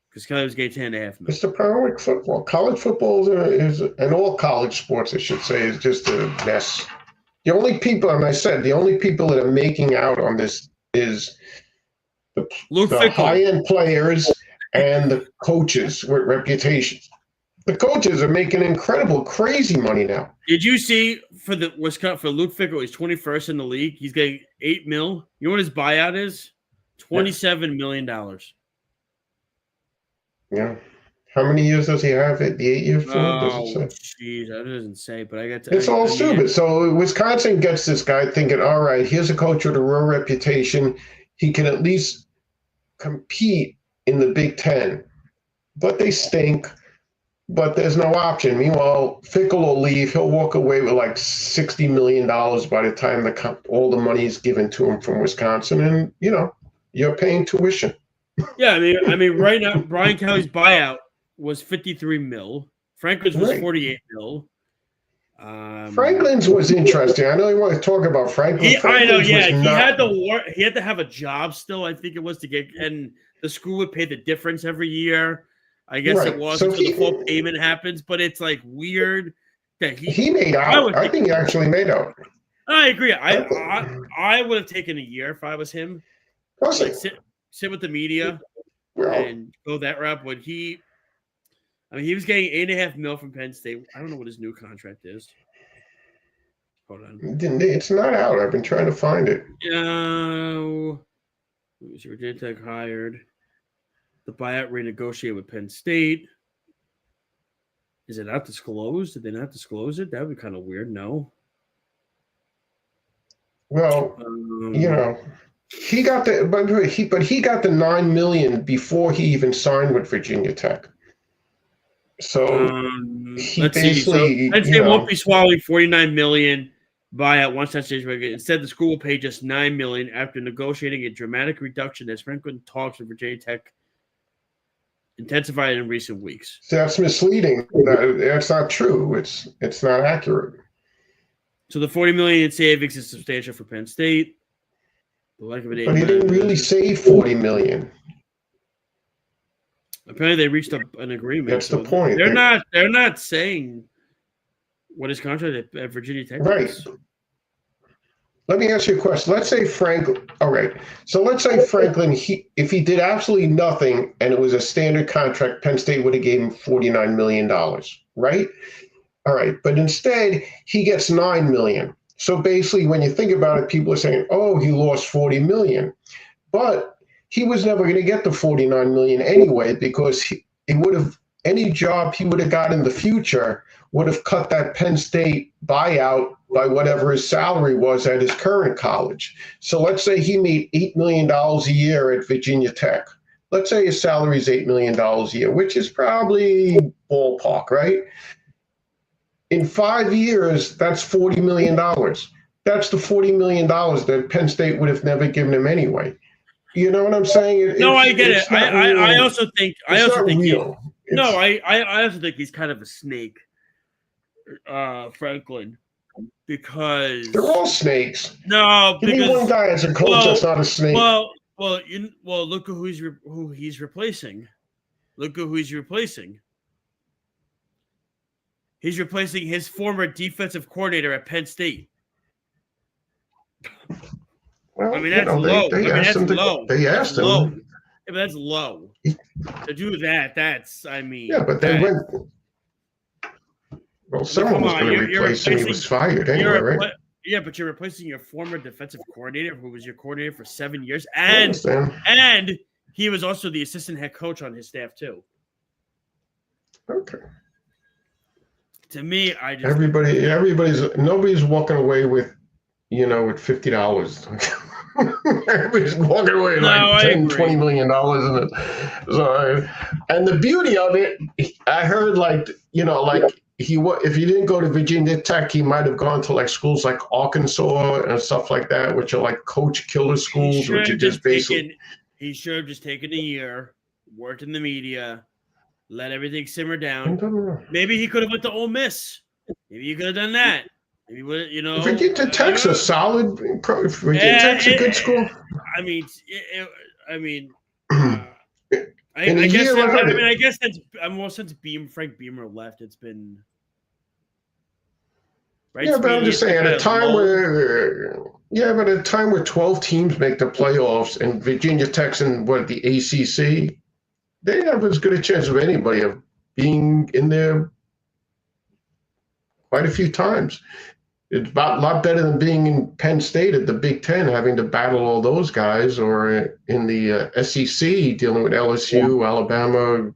Speaker 4: because Kelly was getting 10.5 million.
Speaker 6: it's the problem with football. College football is, and all college sports, I should say, is just a mess. The only people, and I said, the only people that are making out on this is the high-end players and the coaches with reputations. The coaches are making incredible, crazy money now.
Speaker 4: Did you see for Luke Fickell? He's 21st in the league. He's getting $8 million. You know what his buyout is? $27 million.
Speaker 6: Yeah. How many years does he have? The 8 years for?
Speaker 4: Oh, jeez, that doesn't say. But I got to.
Speaker 6: It's all stupid. So Wisconsin gets this guy thinking, all right, here's a coach with a real reputation. He can at least compete in the Big Ten, but they stink. But there's no option. Meanwhile, Fickell will leave. He'll walk away with like $60 million by the time all the money is given to him from Wisconsin, and you're paying tuition.
Speaker 4: Yeah, I mean, right now Brian Kelly's buyout was $53 million. Franklin's was $48 million.
Speaker 6: Franklin's was interesting. I know you want to talk about Franklin.
Speaker 4: I know, yeah. He had to have a job still, I think it was, to get, and the school would pay the difference every year. I guess it was until the full payment happens, but it's like weird that he made out.
Speaker 6: I think he actually made out.
Speaker 4: I agree. I would have taken a year if I was him. Like sit with the media and go that route. But he was getting $8.5 million from Penn State. I don't know what his new contract is. Hold on.
Speaker 6: It's not out. I've been trying to find it.
Speaker 4: Virginia Tech hired. The buyout renegotiated with Penn State. Is it not disclosed? Did they not disclose it? That would be kind of weird. No.
Speaker 6: Well, he got he got the $9 million before he even signed with Virginia Tech. So he basically
Speaker 4: Penn State won't be swallowing $49 million buyout once that stage. Instead, the school will pay just $9 million after negotiating a dramatic reduction as Franklin talks with Virginia Tech intensified in recent weeks.
Speaker 6: So that's misleading. That's not true. It's not accurate.
Speaker 4: So the $40 million in savings is substantial for Penn State.
Speaker 6: But he didn't really save $40 million.
Speaker 4: Apparently, they reached an agreement.
Speaker 6: That's the point.
Speaker 4: They're not saying what his contract at Virginia Tech is.
Speaker 6: Let me ask you a question. Let's say Franklin. All right. So let's say Franklin. If he did absolutely nothing and it was a standard contract, Penn State would have gave him $49 million, right? All right. But instead, he gets $9 million. So basically, when you think about it, people are saying, "Oh, he lost $40 million," but he was never going to get the $49 million anyway because he would have any job he would have got in the future would have cut that Penn State buyout by whatever his salary was at his current college. So let's say he made $8 million a year at Virginia Tech. Let's say his salary is $8 million a year, which is probably ballpark, right? In 5 years, that's $40 million. That's the $40 million that Penn State would have never given him anyway. You know what I'm saying?
Speaker 4: No, I get it. I also think I also think he's kind of a snake, Franklin, because
Speaker 6: they're all snakes.
Speaker 4: No,
Speaker 6: give me one guy as a coach that's not a snake.
Speaker 4: Well, look at who he's replacing. Look at who he's replacing. He's replacing his former defensive coordinator at Penn State.
Speaker 6: Well,
Speaker 4: I mean, that's low.
Speaker 6: They asked him. They asked him.
Speaker 4: Yeah, but that's low. To do that,
Speaker 6: Yeah, but they went. Well, someone was going to replace him. He was fired anyway, right?
Speaker 4: Yeah, but you're replacing your former defensive coordinator, who was your coordinator for 7 years, and he was also the assistant head coach on his staff too.
Speaker 6: Okay.
Speaker 4: To me,
Speaker 6: nobody's walking away with, with $50. Everybody's walking away with $10-20 million in it. So, and the beauty of it, I heard if he didn't go to Virginia Tech, he might have gone to schools like Arkansas and stuff like that, which are coach killer schools, which are just basically.
Speaker 4: He should have just taken a year, worked in the media, let everything simmer down. Maybe he could have went to Ole Miss. Maybe he could have done that. Maybe, you know,
Speaker 6: Virginia Tech's a solid. Virginia Tech's a good school.
Speaker 4: I mean,
Speaker 6: In a
Speaker 4: I guess.
Speaker 6: year, like
Speaker 4: I guess that's more since Frank Beamer left. It's been right.
Speaker 6: Yeah, but I'm just saying, at a time where 12 teams make the playoffs and Virginia Tech's in the ACC, they have as good a chance of anybody of being in there quite a few times. It's about a lot better than being in Penn State at the Big Ten, having to battle all those guys, or in the SEC dealing with LSU, Alabama,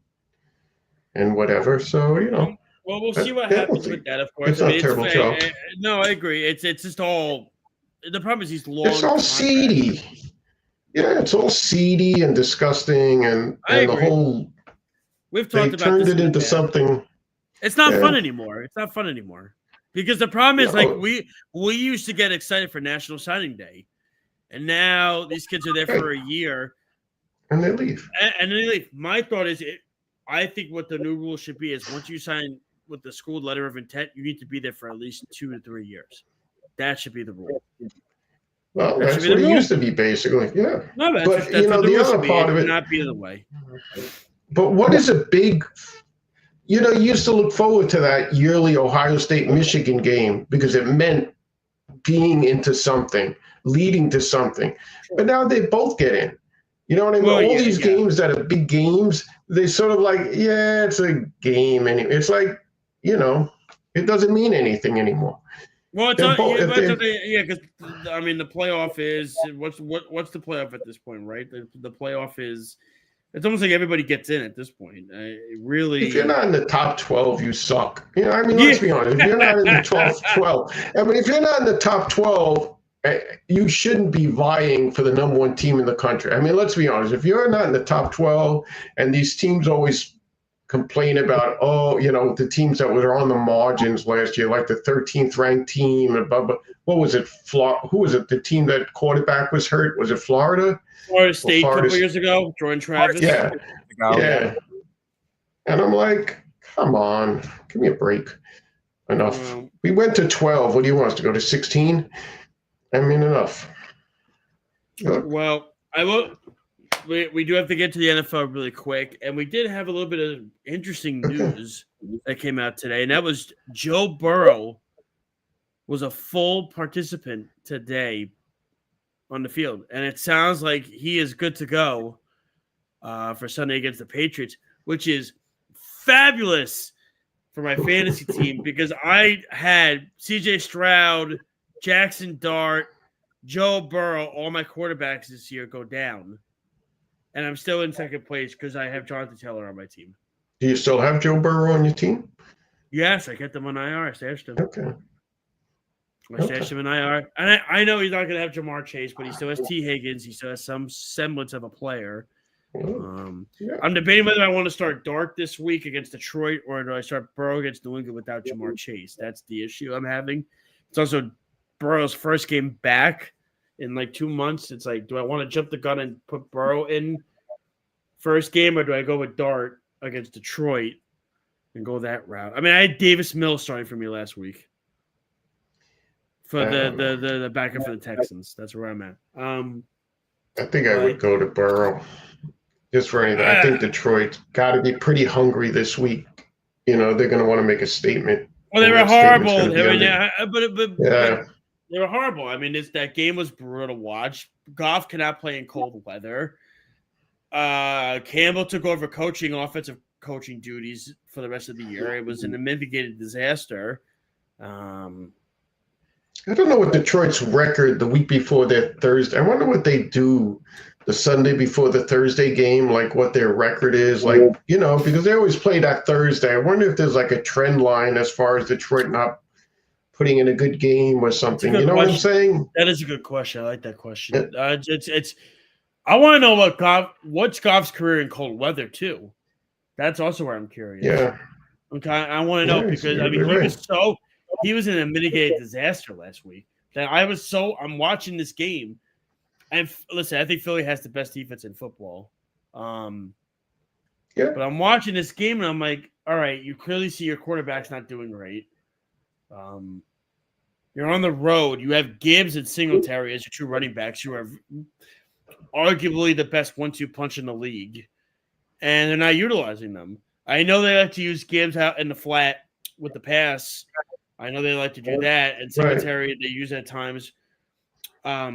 Speaker 6: and whatever. So, you know.
Speaker 4: Well, we'll see what happens with that, of course.
Speaker 6: It's not a terrible job.
Speaker 4: No, I agree. It's just all – the problem is these long –
Speaker 6: It's all seedy. Yeah, it's all seedy and disgusting, and the whole –
Speaker 4: We've talked about
Speaker 6: turned
Speaker 4: this
Speaker 6: it into something.
Speaker 4: It's not fun anymore. It's not fun anymore. Because the problem is, like, we used to get excited for National Signing Day, and now these kids are there for a year.
Speaker 6: And they leave.
Speaker 4: And they leave. My thought is I think what the new rule should be is once you sign – with the school letter of intent, you need to be there for at least 2 to 3 years. That should be the rule.
Speaker 6: Well, that's what it used to be, basically. Yeah.
Speaker 4: No,
Speaker 6: but you know, the other part of it
Speaker 4: not be the way.
Speaker 6: But what is a big? You know, you used to look forward to that yearly Ohio State-Michigan game because it meant being into something, leading to something. But now they both get in. You know what I mean? All these games that are big games, they sort of like, it's a game. And it's like, you know, it doesn't mean anything anymore.
Speaker 4: Well, because I mean, the playoff is what's the playoff at this point, right? The playoff is it's almost like everybody gets in at this point. Really,
Speaker 6: if you're not in the top 12, you suck. You know, I mean, let's be honest. If you're not in the 12, I mean, if you're not in the top 12, you shouldn't be vying for the number 1 team in the country. I mean, let's be honest. If you're not in the top 12, and these teams always complain about, the teams that were on the margins last year, like the 13th ranked team, and what was it? Who was it? The team that quarterback was hurt? Was it Florida?
Speaker 4: Florida State a couple years ago, Jordan Travis.
Speaker 6: Yeah. And I'm like, come on, give me a break. Enough. We went to 12. What do you want us to go to 16? I mean, enough.
Speaker 4: Well, I will. We do have to get to the NFL really quick, and we did have a little bit of interesting news that came out today, and that was Joe Burrow was a full participant today on the field, and it sounds like he is good to go for Sunday against the Patriots, which is fabulous for my fantasy team because I had C.J. Stroud, Jackson Dart, Joe Burrow, all my quarterbacks this year go down. And I'm still in second place because I have Jonathan Taylor on my team.
Speaker 6: Do you still have Joe Burrow on your team?
Speaker 4: Yes, I kept him on IR. I stashed him.
Speaker 6: Okay.
Speaker 4: I stashed him in IR. And I know he's not going to have Jamar Chase, but he still has T. Higgins. He still has some semblance of a player. I'm debating whether I want to start Dart this week against Detroit or do I start Burrow against New England without Jamar Chase. That's the issue I'm having. It's also Burrow's first game back in like 2 months. It's like, do I want to jump the gun and put Burrow in first game, or do I go with Dart against Detroit and go that route? I mean, I had Davis Mills starting for me last week for the backup for the Texans. That's where I'm at.
Speaker 6: I think I would go to Burrow just for anything. I think Detroit's got to be pretty hungry this week. You know, they're going to want to make a statement.
Speaker 4: Well, they were horrible. But they were horrible. I mean, that game was brutal to watch. Goff cannot play in cold weather. Campbell took over offensive coaching duties for the rest of the year. It was an unmitigated disaster.
Speaker 6: I don't know what Detroit's record the week before their Thursday. I wonder what they do the Sunday before the Thursday game, like what their record is. Like, you know, because they always play that Thursday. I wonder if there's like a trend line as far as Detroit not putting in a good game or something. You know what I'm saying?
Speaker 4: That is a good question. I like that question. It's. I want to know what's Goff's career in cold weather too. That's also where I'm curious.
Speaker 6: Yeah.
Speaker 4: Okay, I want to know because I mean he was in a mitigated disaster last week. That I'm watching this game, and listen, I think Philly has the best defense in football. But I'm watching this game and I'm like, all right, you clearly see your quarterback's not doing great. You're on the road. You have Gibbs and Singletary as your two running backs. You are arguably the best 1-2 punch in the league, and they're not utilizing them. I know they like to use Gibbs out in the flat with the pass. I know they like to do that, and Singletary they use at times. I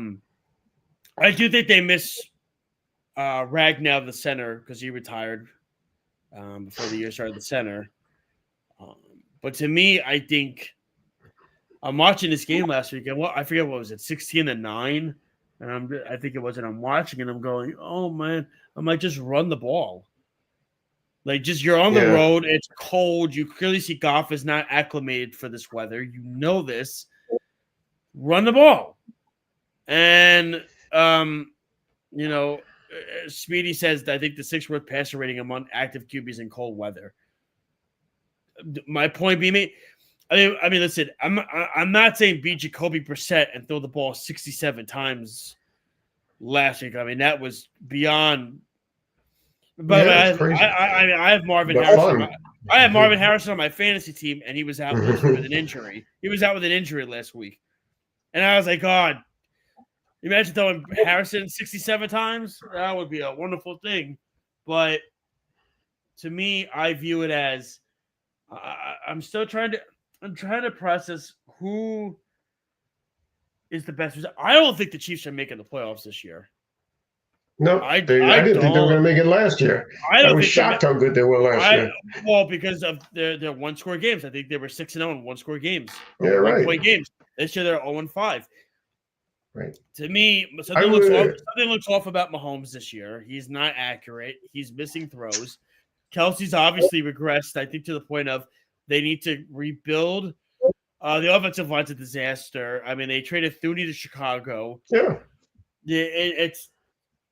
Speaker 4: do think they miss Ragnow, the center, because he retired before the year started. The center, but to me, I think I'm watching this game last week, and I forget what was it, 16-9, and I think it was, and I'm watching, and I'm going, oh man, I might just run the ball. Like, just you're on the road, it's cold. You clearly see Goff is not acclimated for this weather. You know this. Run the ball. And, Speedy says that I think the 6th worst passer rating among active QBs in cold weather. My point being, I mean, listen, I'm not saying beat Jacoby Brissett and throw the ball 67 times last week. I mean, that was beyond. But I have Marvin Harrison. I have Marvin Harrison on my fantasy team, and he was out with an injury. He was out with an injury last week, and I was like, God, imagine throwing Harrison 67 times. That would be a wonderful thing. But to me, I view it as I'm trying to process who is the best. I don't think the Chiefs are making the playoffs this year.
Speaker 6: No, I didn't think they were going to make it last year. I was shocked how good they were last year.
Speaker 4: Well, because of their one-score games. I think they were 6-0 in one-score games.
Speaker 6: Yeah, right.
Speaker 4: One-point games. This year they're 0-5.
Speaker 6: Right.
Speaker 4: To me, something looks off about Mahomes this year. He's not accurate. He's missing throws. Kelsey's obviously regressed, I think, to the point of they need to rebuild. The offensive line's a disaster. I mean, they traded Thuney to Chicago.
Speaker 6: Yeah.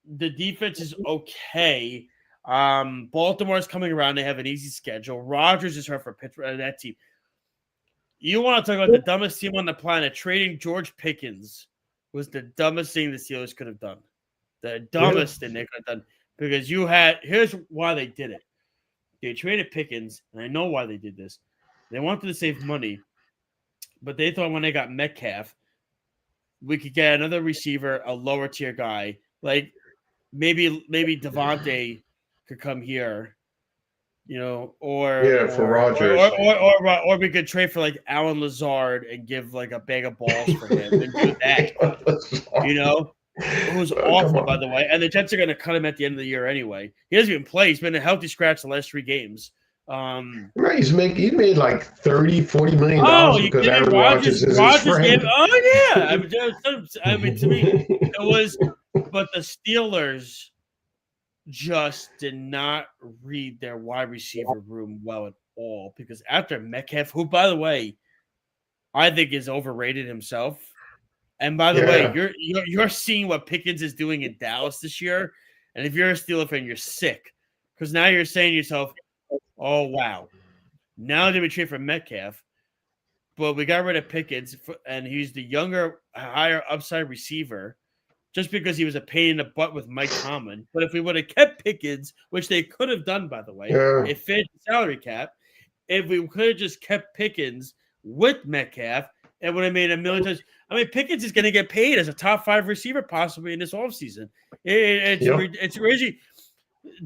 Speaker 4: The defense is okay. Baltimore's coming around. They have an easy schedule. Rodgers is hurt for Pittsburgh. That team. You want to talk about the dumbest team on the planet? Trading George Pickens was the dumbest thing the Steelers could have done. The dumbest thing they could have done. Because here's why they did it. They traded Pickens, and I know why they did this. They wanted to save money, but they thought when they got Metcalf, we could get another receiver, a lower tier guy. Like, maybe Devontae could come here,
Speaker 6: for Rodgers,
Speaker 4: or we could trade for like Alan Lazard and give like a bag of balls for him and do that, who's awful by the way. And the Jets are going to cut him at the end of the year anyway. He hasn't even played. He's been a healthy scratch the last 3 games.
Speaker 6: Right, he made like $30-40 million because Aaron Rodgers is his friend.
Speaker 4: I mean, to me, it was. But the Steelers just did not read their wide receiver room well at all, because after Metcalf, who, by the way, I think is overrated himself. And by the way, you're seeing what Pickens is doing in Dallas this year. And if you're a Steeler fan, you're sick, because now you're saying to yourself, oh, wow. Now did we trade for Metcalf, but we got rid of Pickens, and he's the younger, higher upside receiver just because he was a pain in the butt with Mike Tomlin. But if we would have kept Pickens, which they could have done, by the way, it fit the salary cap. If we could have just kept Pickens with Metcalf, it would have made $1 million. I mean, Pickens is going to get paid as a top 5 receiver possibly in this offseason. It's crazy.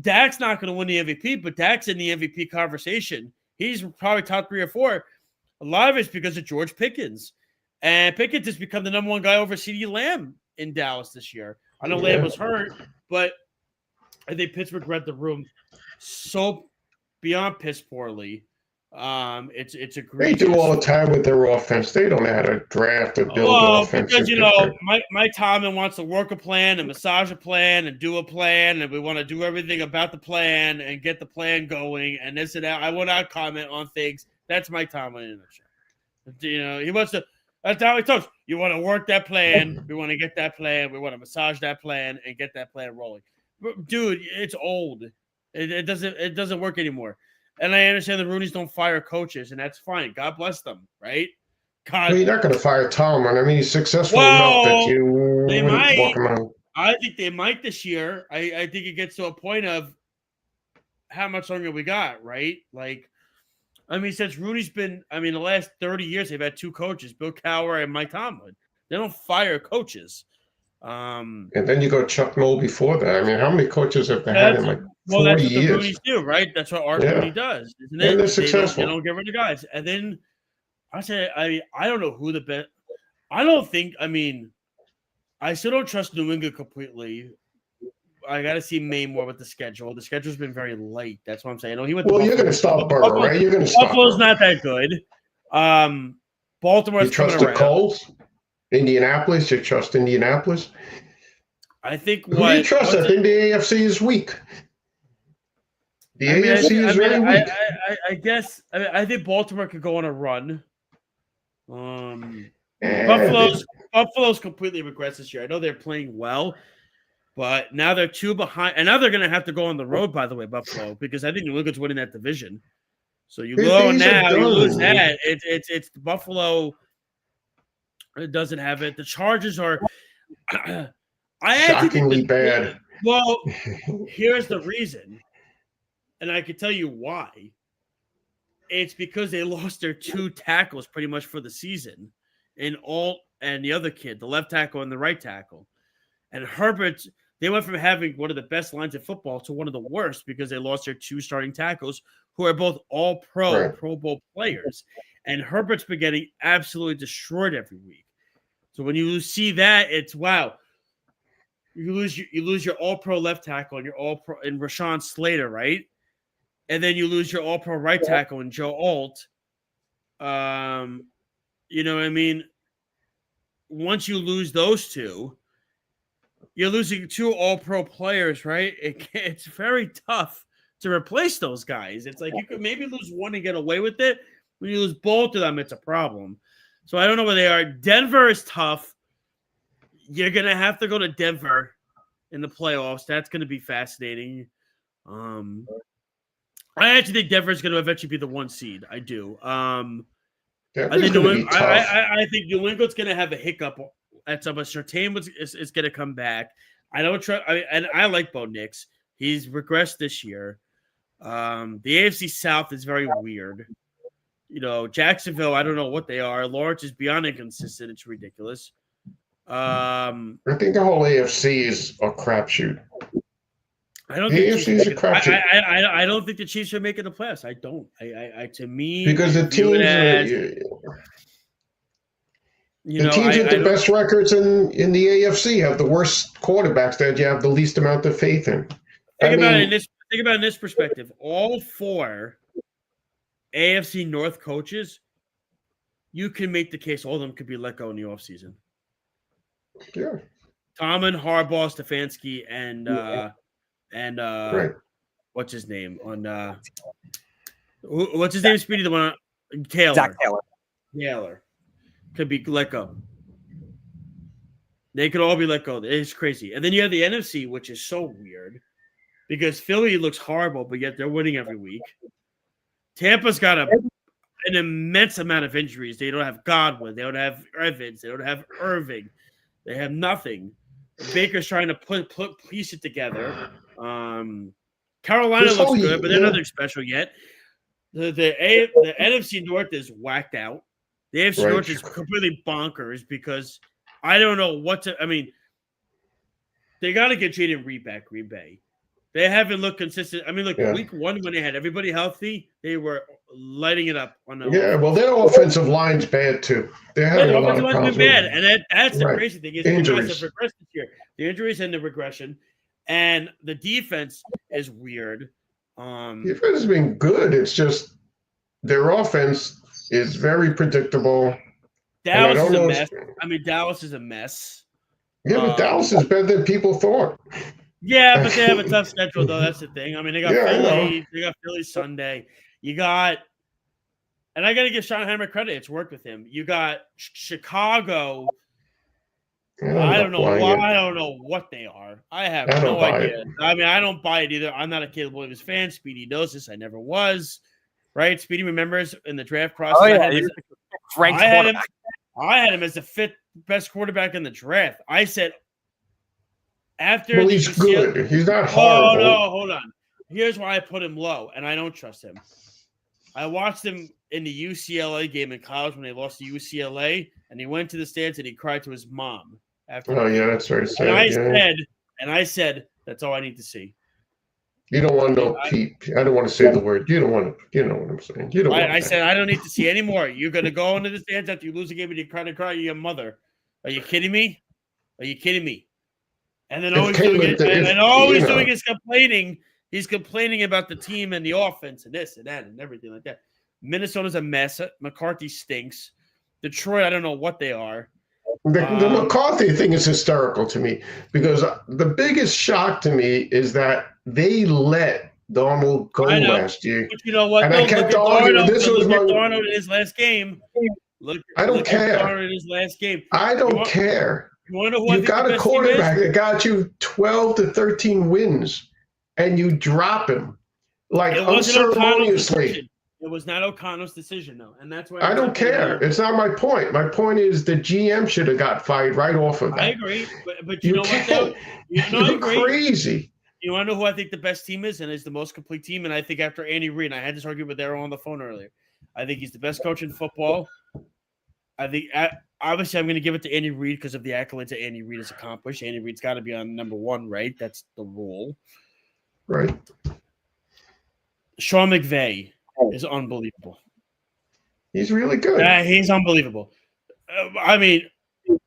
Speaker 4: Dak's not going to win the MVP, but Dak's in the MVP conversation. He's probably top 3 or 4. A lot of it's because of George Pickens. And Pickens has become the #1 guy over CeeDee Lamb in Dallas this year. I know Lamb was hurt, but I think Pittsburgh read the room so beyond piss poorly. It's a great.
Speaker 6: They do all the time with their offense. They don't know how to draft or build offense.
Speaker 4: Because Mike Tomlin wants to work a plan and massage a plan and do a plan, and we want to do everything about the plan and get the plan going and this and that. I will not comment on things. That's Mike Tomlin in a nutshell. He wants to. That's how he talks. You want to work that plan. We want to get that plan. We want to massage that plan and get that plan rolling. Dude, it's old. It doesn't work anymore. And I understand the Rooneys don't fire coaches, and that's fine. God bless them, right?
Speaker 6: Well, you're not going to fire Tomlin. I mean, he's successful enough that you wouldn't walk him out.
Speaker 4: I think they might this year. I think it gets to a point of how much longer we got, right? Like, I mean, since Rudy's been, the last 30 years, they've had two coaches, Bill Cowher and Mike Tomlin. They don't fire coaches.
Speaker 6: And then you go Chuck Noll before that. I mean, how many coaches have they had in like 40
Speaker 4: that's what
Speaker 6: years?
Speaker 4: the Rooney's do, right? That's what Art Rooney does, isn't it?
Speaker 6: And they're successful.
Speaker 4: They don't get rid of guys. And then I don't know who the best. I don't think. I still don't trust New England completely. I got to see May more with the schedule. The schedule's been very light. That's what I'm saying. He went.
Speaker 6: Well, you're going to stop Burrow, right? You're going to stop.
Speaker 4: Buffalo's not that good. Baltimore's
Speaker 6: you trust
Speaker 4: coming
Speaker 6: the
Speaker 4: around.
Speaker 6: Colts? Indianapolis? You trust Indianapolis?
Speaker 4: I think
Speaker 6: Who do you trust? I think the AFC is weak. The AFC is very weak.
Speaker 4: I guess. I think Baltimore could go on a run. Buffalo's completely regressed this year. I know they're playing well, but now they're 2 behind, and now they're going to have to go on the road. By the way, Buffalo, because I think New England's winning that division. So you go now, you lose that. It's Buffalo. It doesn't have it. The Chargers are
Speaker 6: shockingly bad.
Speaker 4: Well, here's the reason, and I can tell you why. It's because they lost their 2 tackles pretty much for the season, and the other kid, the left tackle and the right tackle, and Herbert. They went from having one of the best lines of football to one of the worst because they lost their 2 starting tackles, who are both all-pro, Pro Bowl players. And Herbert's been getting absolutely destroyed every week. So when you see that, it's wow. You lose your all-pro left tackle and your all-pro and Rashawn Slater, right? And then you lose your all-pro right tackle and Joe Alt. You know what I mean? Once you lose those 2, you're losing 2 all-pro players, right? It's very tough to replace those guys. It's like you could maybe lose one and get away with it. When you lose both of them, it's a problem. So I don't know where they are. Denver is tough. You're going to have to go to Denver in the playoffs. That's going to be fascinating. I actually think Denver is going to eventually be the 1 seed. I do. I think New England's going to have a hiccup at some point. Surtain is going to come back. I don't trust. And I like Bo Nix. He's regressed this year. The AFC South is very weird. Jacksonville, I don't know what they are. Lawrence is beyond inconsistent. It's ridiculous.
Speaker 6: I think the whole AFC is a crapshoot.
Speaker 4: I don't think the Chiefs are making the playoffs. I don't. To me,
Speaker 6: because the teams with the best records in the AFC have the worst quarterbacks that you have the least amount of faith in.
Speaker 4: Think about it in this perspective. All 4 AFC North coaches, you can make the case all of them could be let go in the offseason.
Speaker 6: Yeah.
Speaker 4: Tomlin, Harbaugh, Stefanski, and what's his name? What's his name, Speedy? The one Taylor.
Speaker 7: Zach
Speaker 4: Taylor. Could be let go. They could all be let go. It's crazy. And then you have the NFC, which is so weird because Philly looks horrible, but yet they're winning every week. Tampa's got an immense amount of injuries. They don't have Godwin. They don't have Evans. They don't have Irving. They have nothing. Baker's trying to piece it together. Carolina looks good, but they're nothing special yet. The NFC North is whacked out. The AFC North is completely bonkers because I don't know what to – they got to get Jaden Reed back, Green Bay. They haven't looked consistent. Week 1 when they had everybody healthy, they were lighting it up.
Speaker 6: Well, their offensive line's bad too. They have a lot of problems.
Speaker 4: Bad, and that's the crazy thing is injuries have regressed this year. The injuries and the regression, and the defense is weird.
Speaker 6: Defense has been good. It's just their offense is very predictable.
Speaker 4: Dallas is a mess. Dallas is a mess.
Speaker 6: Yeah, but Dallas is better than people thought.
Speaker 4: Yeah, but they have a tough schedule, though. That's the thing. They got Philly. They got Philly Sunday. You got, and I got to give Schottenheimer credit. It's worked with him. You got Chicago. I don't know why. I don't know what they are. I have no idea. I don't buy it either. I'm not a Caleb Williams fan. Speedy knows this. I never was. Right? Speedy remembers in the draft process.
Speaker 7: Oh, yeah.
Speaker 4: I had him as the 5th best quarterback in the draft. I said after.
Speaker 6: Well, he's good. He's not horrible.
Speaker 4: Oh, no, hold on. Here's why I put him low, and I don't trust him. I watched him in the UCLA game in college when they lost to UCLA, and he went to the stands and he cried to his mom after.
Speaker 6: Oh yeah, that's very sad.
Speaker 4: I said, that's all I need to see.
Speaker 6: You don't want no peep. I don't want to say the word. You don't want to. You know what I'm saying. You don't.
Speaker 4: I said I don't need to see any more. You're gonna go into the stands after you lose a game and you cry. You're your mother. Are you kidding me? Are you kidding me? And then always doing it, and always doing is complaining. He's complaining about the team and the offense and this and that and everything like that. Minnesota's a mess. McCarthy stinks. Detroit, I don't know what they are.
Speaker 6: The McCarthy thing is hysterical to me because the biggest shock to me is that they let Donald go last year.
Speaker 4: But you know what?
Speaker 6: And I kept arguing. This was
Speaker 4: Darnold in his last game.
Speaker 6: I don't care.
Speaker 4: Darnold in his last game.
Speaker 6: I don't care. You got a quarterback that got you 12 to 13 wins, and you drop him like unceremoniously.
Speaker 4: It was not O'Connell's decision, though, and that's why
Speaker 6: I don't care. It's not my point. My point is the GM should have got fired right off of that.
Speaker 4: I agree, but you know what? Though?
Speaker 6: You're crazy.
Speaker 4: You want to know who I think the best team is and is the most complete team? And I think after Andy Reid, I had this argument with Darryl on the phone earlier. I think he's the best coach in football. I think obviously I'm going to give it to Andy Reid because of the accolades that Andy Reid has accomplished. Andy Reid's got to be on number one, right? That's the rule,
Speaker 6: right?
Speaker 4: Sean McVay is unbelievable.
Speaker 6: He's really good.
Speaker 4: He's unbelievable. I mean,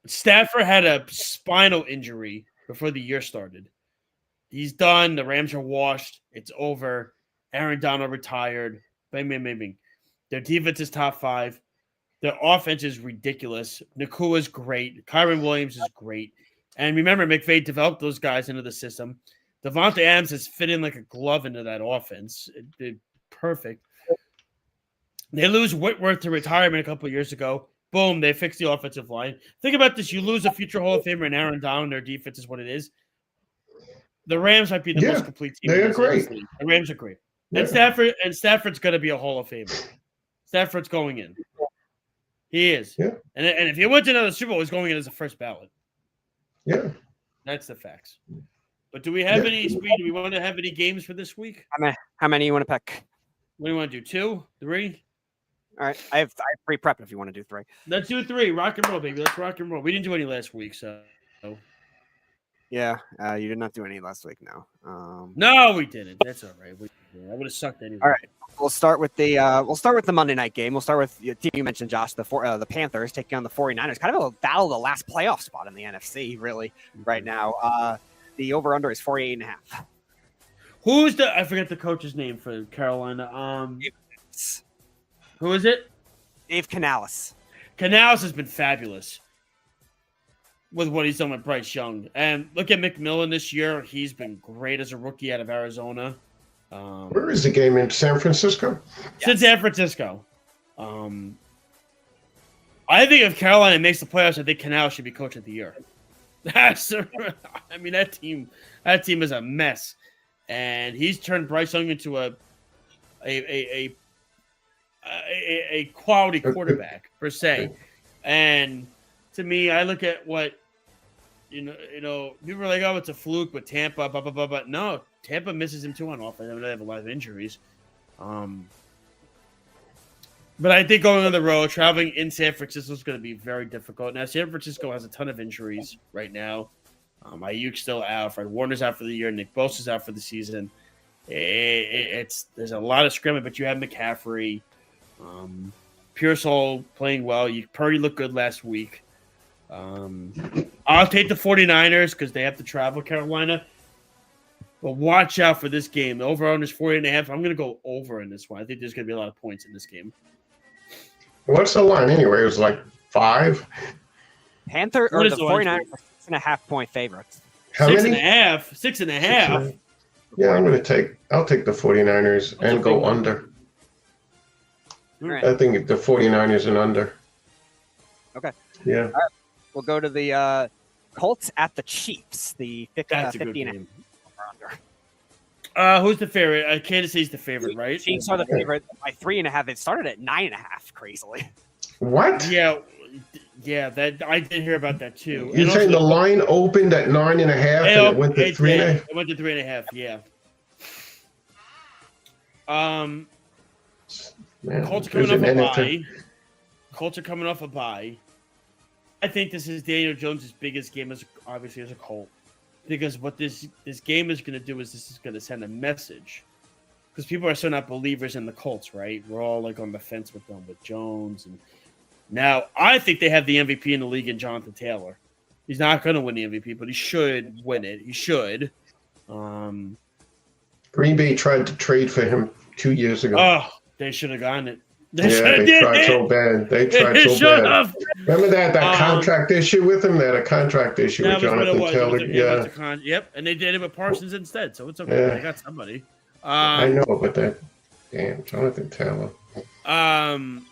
Speaker 4: Stafford had a spinal injury before the year started. He's done. The Rams are washed. It's over. Aaron Donald retired. Bing, bing, bing, bing. Their defense is top 5. Their offense is ridiculous. Nakua is great. Kyron Williams is great. And remember, McVay developed those guys into the system. Devontae Adams has fit in like a glove into that offense. They're perfect. They lose Whitworth to retirement a couple of years ago. Boom, they fix the offensive line. Think about this. You lose a future Hall of Famer and Aaron Donald. Their defense is what it is. The Rams might be the most complete team.
Speaker 6: They're great.
Speaker 4: The Rams are great.
Speaker 6: Yeah.
Speaker 4: And Stafford's going to be a Hall of Famer. Stafford's going in. He is.
Speaker 6: Yeah.
Speaker 4: And if he went to another Super Bowl, he's going in as a first ballot.
Speaker 6: Yeah.
Speaker 4: That's the facts. But do we have any speed? Do we want to have any games for this week?
Speaker 7: How many you want to pick?
Speaker 4: What do you want to do? 2? 3?
Speaker 7: All right. I have 3 prep if you want to do 3.
Speaker 4: Let's do 3. Rock and roll, baby. Let's rock and roll. We didn't do any last week, so.
Speaker 7: Yeah, you did not do any last week.
Speaker 4: No, we didn't. That's all right. I would have sucked anyway.
Speaker 7: All right, we'll start with the Monday night game. We'll start with the team you mentioned, Josh, the Panthers taking on the 49ers. Kind of a battle of the last playoff spot in the NFC, really, right now. The over/under is 48.5.
Speaker 4: Who's I forget the coach's name for Carolina. Who is it?
Speaker 7: Dave Canales.
Speaker 4: Canales has been fabulous with what he's done with Bryce Young. And look at McMillan this year. He's been great as a rookie out of Arizona.
Speaker 6: Where is the game, in San Francisco?
Speaker 4: It's in San Francisco. I think if Carolina makes the playoffs, I think Canales should be coach of the year. That team is a mess. And he's turned Bryce Young into a quality quarterback, per se. And to me, I look at what you know, people are like, oh, it's a fluke with Tampa, blah, blah, blah, blah. No, Tampa misses him too on offense. They have a lot of injuries. But I think going on the road, traveling in San Francisco is going to be very difficult. Now, San Francisco has a ton of injuries right now. Ayuk's still out. Fred Warner's out for the year. Nick Bosa's out for the season. There's a lot of scrimmage, but you have McCaffrey. Pearsall playing well. Purdy looked good last week. I'll take the 49ers because they have to travel Carolina. But watch out for this game. The over-under is 48.5. I'm going to go over in this one. I think there's going to be a lot of points in this game.
Speaker 6: What's the line anyway? It was like 5?
Speaker 7: Panther or the 49ers are 6.5-point favorites.
Speaker 6: How
Speaker 4: 6.5?
Speaker 6: many?
Speaker 4: 6.5?
Speaker 6: Yeah, I'll take the 49ers and go under.
Speaker 7: Right.
Speaker 6: I think the 49ers and under.
Speaker 7: Okay.
Speaker 6: Yeah.
Speaker 7: All right. We'll go to the Colts at the Chiefs. The 50.5 under.
Speaker 4: Who's the favorite? Kansas City's the favorite, right?
Speaker 7: Chiefs are the favorite by 3.5. It started at 9.5, crazily.
Speaker 6: What?
Speaker 4: Yeah, that I did hear about that too.
Speaker 6: You're saying the line opened at 9.5 and it went to 3.5?
Speaker 4: It went to 3.5. Yeah.
Speaker 6: Man,
Speaker 4: Colts are coming
Speaker 6: there's
Speaker 4: off
Speaker 6: an
Speaker 4: a
Speaker 6: NFL
Speaker 4: bye. Colts are coming off a bye. I think this is Daniel Jones' biggest game as a Colt. Because what this game is going to do is this is going to send a message. Because people are still not believers in the Colts, right? We're all like on the fence with them, with Jones. And now I think they have the MVP in the league in Jonathan Taylor. He's not going to win the MVP, but he should win it. He should.
Speaker 6: Green Bay tried to trade for him 2 years ago.
Speaker 4: Oh, they should have gotten it.
Speaker 6: They tried so bad. They tried so bad. Remember that contract issue with him? They had a contract issue with Jonathan Taylor.
Speaker 4: Yep, and they did it with Parsons instead, so it's okay. Yeah. They got somebody.
Speaker 6: I know, but Jonathan Taylor.
Speaker 4: I'm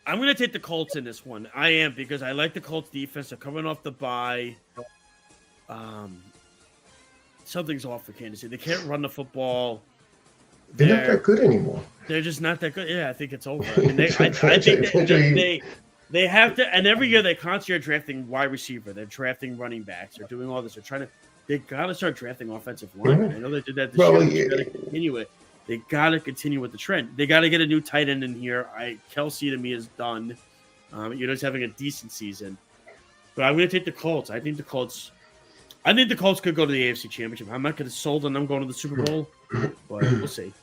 Speaker 4: going to take the Colts in this one. I am, because I like the Colts defense. They're coming off the bye. Something's off for Kansas City. They can't run the football.
Speaker 6: They're not that good anymore.
Speaker 4: They're just not that good. Yeah, I think it's over. I mean, I think they have to, and every year they constantly are drafting wide receiver. They're drafting running backs. They're doing all this. They got to start drafting offensive linemen. I know they did that this year. They got to continue it. They got to continue with the trend. They got to get a new tight end in here. Kelsey to me is done. You're just having a decent season. But I'm going to take the Colts. I think the Colts could go to the AFC Championship. I'm not going to sold on them going to the Super Bowl, but we'll see.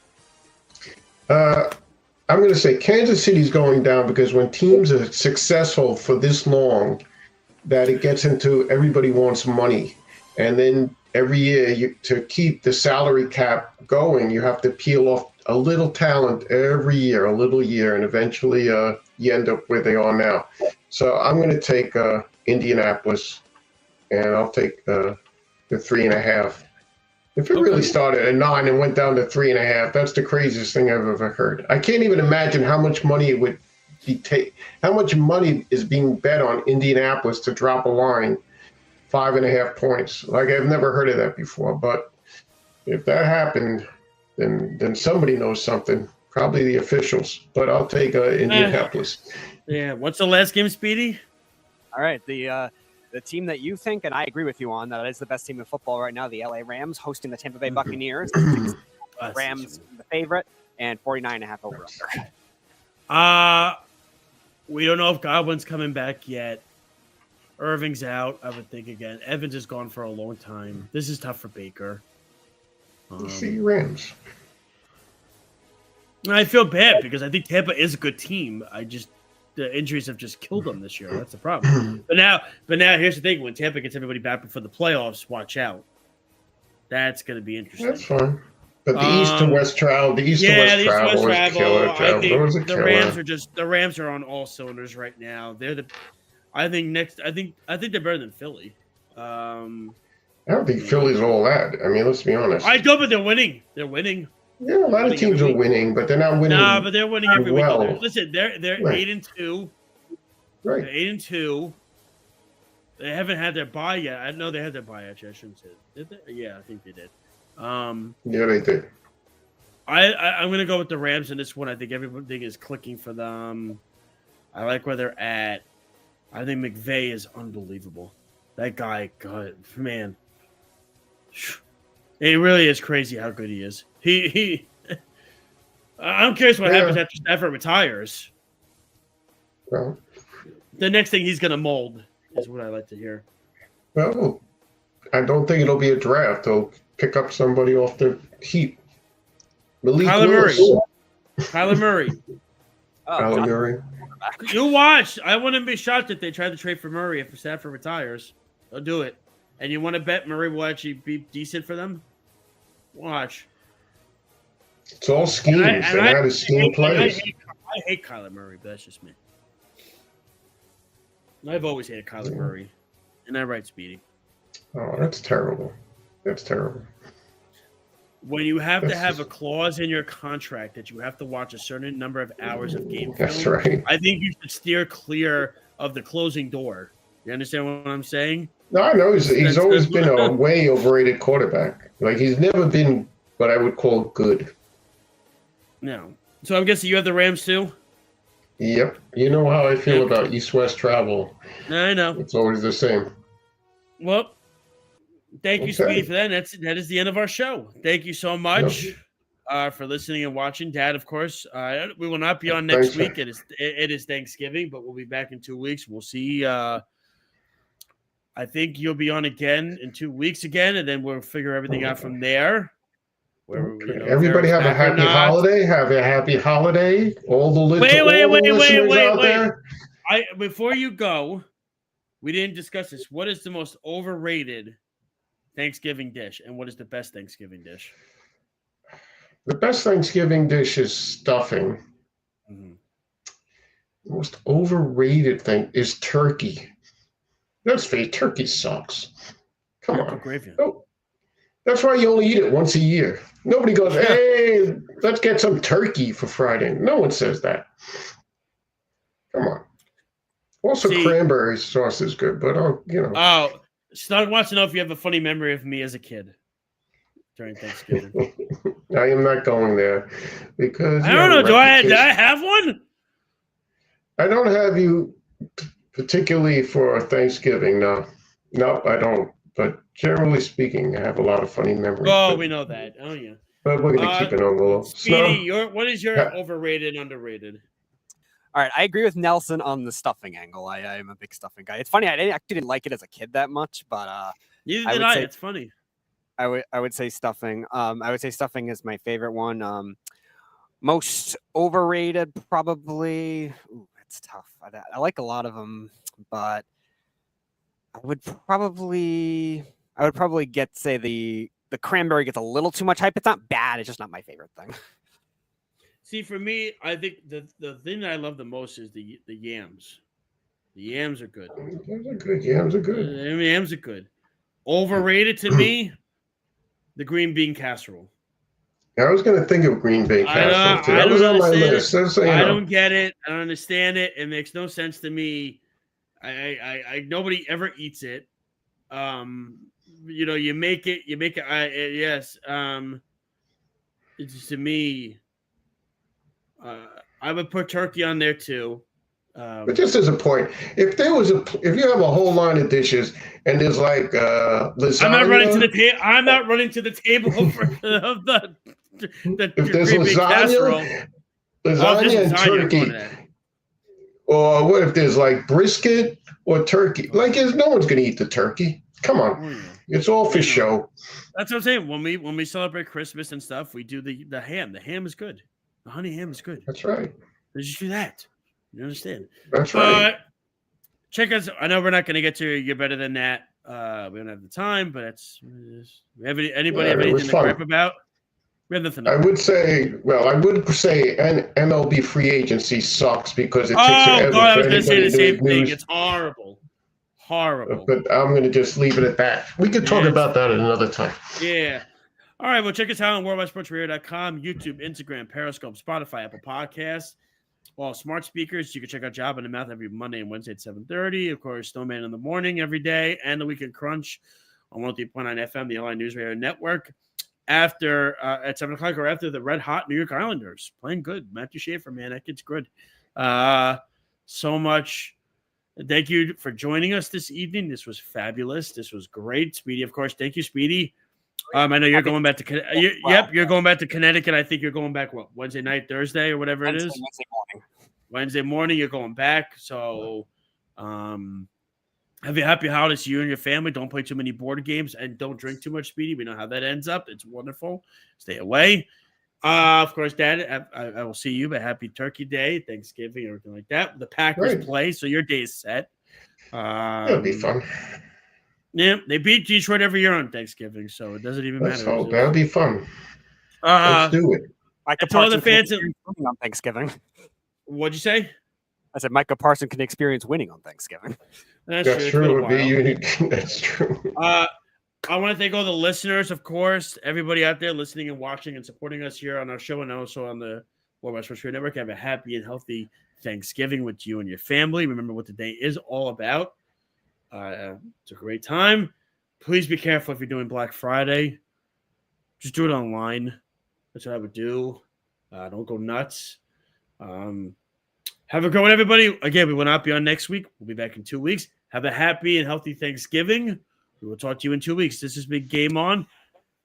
Speaker 6: I'm going to say Kansas City's going down because when teams are successful for this long, that it gets into everybody wants money. And then every year, to keep the salary cap going, you have to peel off a little talent every year, and eventually you end up where they are now. So I'm going to take Indianapolis, and I'll take the 3.5. If it really started at 9 and went down to 3.5, that's the craziest thing I've ever heard. I can't even imagine how much money it would be how much money is being bet on Indianapolis to drop a line 5.5 points. Like, I've never heard of that before. But if that happened, then somebody knows something. Probably the officials. But I'll take Indianapolis.
Speaker 4: Yeah. What's the last game, Speedy?
Speaker 7: All right. The team that you think, and I agree with you on, that is the best team in football right now, the LA Rams, hosting the Tampa Bay Buccaneers. Rams the favorite, and 49.5 over under.
Speaker 4: We don't know if Godwin's coming back yet. Irving's out, I would think again. Evans is gone for a long time. This is tough for Baker.
Speaker 6: See Rams.
Speaker 4: I feel bad because I think Tampa is a good team. The injuries have just killed them this year. That's the problem. But now here's the thing: when Tampa gets everybody back before the playoffs, watch out. That's going to be interesting.
Speaker 6: That's fine. But the East to West travel, the East to West travel is killer.
Speaker 4: I think the Rams are on all cylinders right now. I think they're better than Philly.
Speaker 6: I don't think Philly's all that. I mean, let's be honest.
Speaker 4: I do, but they're winning. They're winning.
Speaker 6: Yeah, a lot of teams are winning, but they're not winning.
Speaker 4: Nah, but they're winning every week.
Speaker 6: Well.
Speaker 4: Listen, they're 8-2.
Speaker 6: Right.
Speaker 4: They're 8-2. They haven't had their bye yet. I know they had their bye. Actually, I shouldn't say it. Did they? Yeah, I think they did.
Speaker 6: Yeah, they did.
Speaker 4: I'm going to go with the Rams in this one. I think everything is clicking for them. I like where they're at. I think McVay is unbelievable. That guy, God, man. It really is crazy how good he is. I'm curious what happens after Stafford retires.
Speaker 6: Well,
Speaker 4: the next thing he's going to mold is what I like to hear.
Speaker 6: Well, I don't think it'll be a draft. They'll pick up somebody off the heat.
Speaker 4: Kyler Murray. Kyler Murray.
Speaker 6: Kyler Murray.
Speaker 4: You watch. I wouldn't be shocked if they tried to trade for Murray if Stafford retires. They'll do it. And you want to bet Murray will actually be decent for them? Watch.
Speaker 6: It's all schemes. They're not as scheme players.
Speaker 4: I hate Kyler Murray, but that's just me. I've always hated Kyler Murray. And I'm right, Speedy.
Speaker 6: Oh, that's terrible. That's terrible.
Speaker 4: When you have to have a clause in your contract that you have to watch a certain number of hours of game film,
Speaker 6: that's right.
Speaker 4: I think you should steer clear of the closing door. You understand what I'm saying?
Speaker 6: No, I know. He's always been a way overrated quarterback. Like, he's never been what I would call good.
Speaker 4: No. So I'm guessing you have the Rams too?
Speaker 6: Yep. You know how I feel about East-West travel.
Speaker 4: I know.
Speaker 6: It's always the same.
Speaker 4: Well, thank you, Speedy, for that. That is the end of our show. Thank you so much. for listening and watching. Dad, of course, we will not be on next week. It is Thanksgiving, but we'll be back in 2 weeks. We'll see. I think you'll be on again in 2 weeks again, and then we'll figure everything out from there. Where,
Speaker 6: everybody have a happy holiday. Have a happy holiday. All the listeners out there.
Speaker 4: Before you go, we didn't discuss this. What is the most overrated Thanksgiving dish, and what is the best Thanksgiving dish?
Speaker 6: The best Thanksgiving dish is stuffing.
Speaker 4: Mm-hmm.
Speaker 6: The most overrated thing is turkey. Let's face it, turkey sucks. Come on. Oh, that's why you only eat it once a year. Nobody goes, hey, let's get some turkey for Friday. No one says that. Come on. Also, cranberry sauce is good, but
Speaker 4: Oh, Snug wants to know if you have a funny memory of me as a kid during Thanksgiving.
Speaker 6: I am not going there because
Speaker 4: I don't know. Do I have one?
Speaker 6: I don't have you particularly for Thanksgiving. No, I don't. But generally speaking, I have a lot of funny memories.
Speaker 4: Oh, we know that. Oh, yeah.
Speaker 6: But we're going to keep it on the low.
Speaker 4: Speedy, what is your overrated, underrated?
Speaker 7: All right, I agree with Nelson on the stuffing angle. I am a big stuffing guy. It's funny, I actually didn't like it as a kid that much, but
Speaker 4: neither did I. It's funny.
Speaker 7: I would say stuffing. I would say stuffing is my favorite one. Most overrated, probably. Ooh, it's tough. I like a lot of them, but I would probably say the cranberry gets a little too much hype. It's not bad. It's just not my favorite thing.
Speaker 4: See, for me, I think the thing that I love the most is the yams. The yams are good.
Speaker 6: Yams are good.
Speaker 4: Yams are good. Overrated to me, the green bean casserole.
Speaker 6: I was going to think of green bean casserole too.
Speaker 4: That
Speaker 6: was on my list.
Speaker 4: I don't get it. I don't understand it. It makes no sense to me. I nobody ever eats it. You make it. Yes. It's just, to me. I would put turkey on there too.
Speaker 6: But just as a point, if you have a whole line of dishes and there's like lasagna,
Speaker 4: I'm not running to the table. I'm not running to the table for the
Speaker 6: if there's lasagna and turkey, or what if there's like brisket or turkey? Like, no one's going to eat the turkey. Come on, it's all for show.
Speaker 4: That's what I'm saying. When we celebrate Christmas and stuff, we do the ham. The ham is good. The honey ham is good.
Speaker 6: That's right.
Speaker 4: Let's just do that. You understand?
Speaker 6: That's right.
Speaker 4: Check us. I know we're not going to get to You're Better Than That. We don't have the time, but anybody have anything to gripe about? We have nothing.
Speaker 6: I would say MLB free agency sucks because it takes
Speaker 4: forever. Oh, God, I was going to say the same thing. It's horrible. Horrible.
Speaker 6: But I'm going to just leave it at that. We could talk about that at another time.
Speaker 4: Yeah. All right, well, check us out on worldwidesportsradio.com, YouTube, Instagram, Periscope, Spotify, Apple Podcasts, all smart speakers. You can check out Job in the Mouth every Monday and Wednesday at 7:30. Of course, Snowman in the morning every day, and the Weekend Crunch on 103.9 FM, the LI News Radio Network, after at 7 o'clock or after the red hot New York Islanders. Playing good. Matthew Schaefer, man, that kid's good. So much. Thank you for joining us this evening. This was fabulous. This was great. Speedy, of course. Thank you, Speedy. I know you're going back to you're going back to Connecticut. I think you're going back Wednesday night, Thursday, or whatever it is. Wednesday morning, you're going back. So, have a happy holidays to you and your family. Don't play too many board games and don't drink too much, Speedy. We know how that ends up. It's wonderful. Stay away. Of course, Dad, I will see you. But happy Turkey Day, Thanksgiving, everything like that. The Packers play, so your day is set.
Speaker 6: That'll be fun.
Speaker 4: Yeah, they beat Detroit every year on Thanksgiving, so it doesn't even matter.
Speaker 6: Oh, that'll be fun. Let's do it.
Speaker 7: Micah
Speaker 4: all the
Speaker 7: Parsons
Speaker 4: fans
Speaker 7: on Thanksgiving.
Speaker 4: What'd you say?
Speaker 7: I said Micah Parsons can experience winning on Thanksgiving.
Speaker 6: That's true. It would be unique. That's true.
Speaker 4: I want to thank all the listeners, of course, everybody out there listening and watching and supporting us here on our show and also on the Worldwide Sports Radio Network. Have a happy and healthy Thanksgiving with you and your family. Remember what the day is all about. It's a great time. Please be careful if you're doing Black Friday. Just do it online. That's what I would do. Don't go nuts. Have a good one, everybody. Again, we will not be on next week. We'll be back in 2 weeks. Have a happy and healthy Thanksgiving. We will talk to you in 2 weeks. This has been Game On.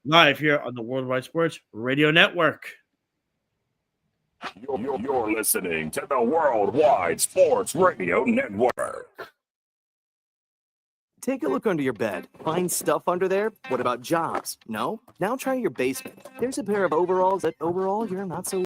Speaker 4: live here on the Worldwide Sports Radio Network.
Speaker 2: You're listening to the Worldwide Sports Radio Network.
Speaker 1: Take a look under your bed. Find stuff under there? What about jobs? No? Now try your basement. There's a pair of overalls that overall you're not so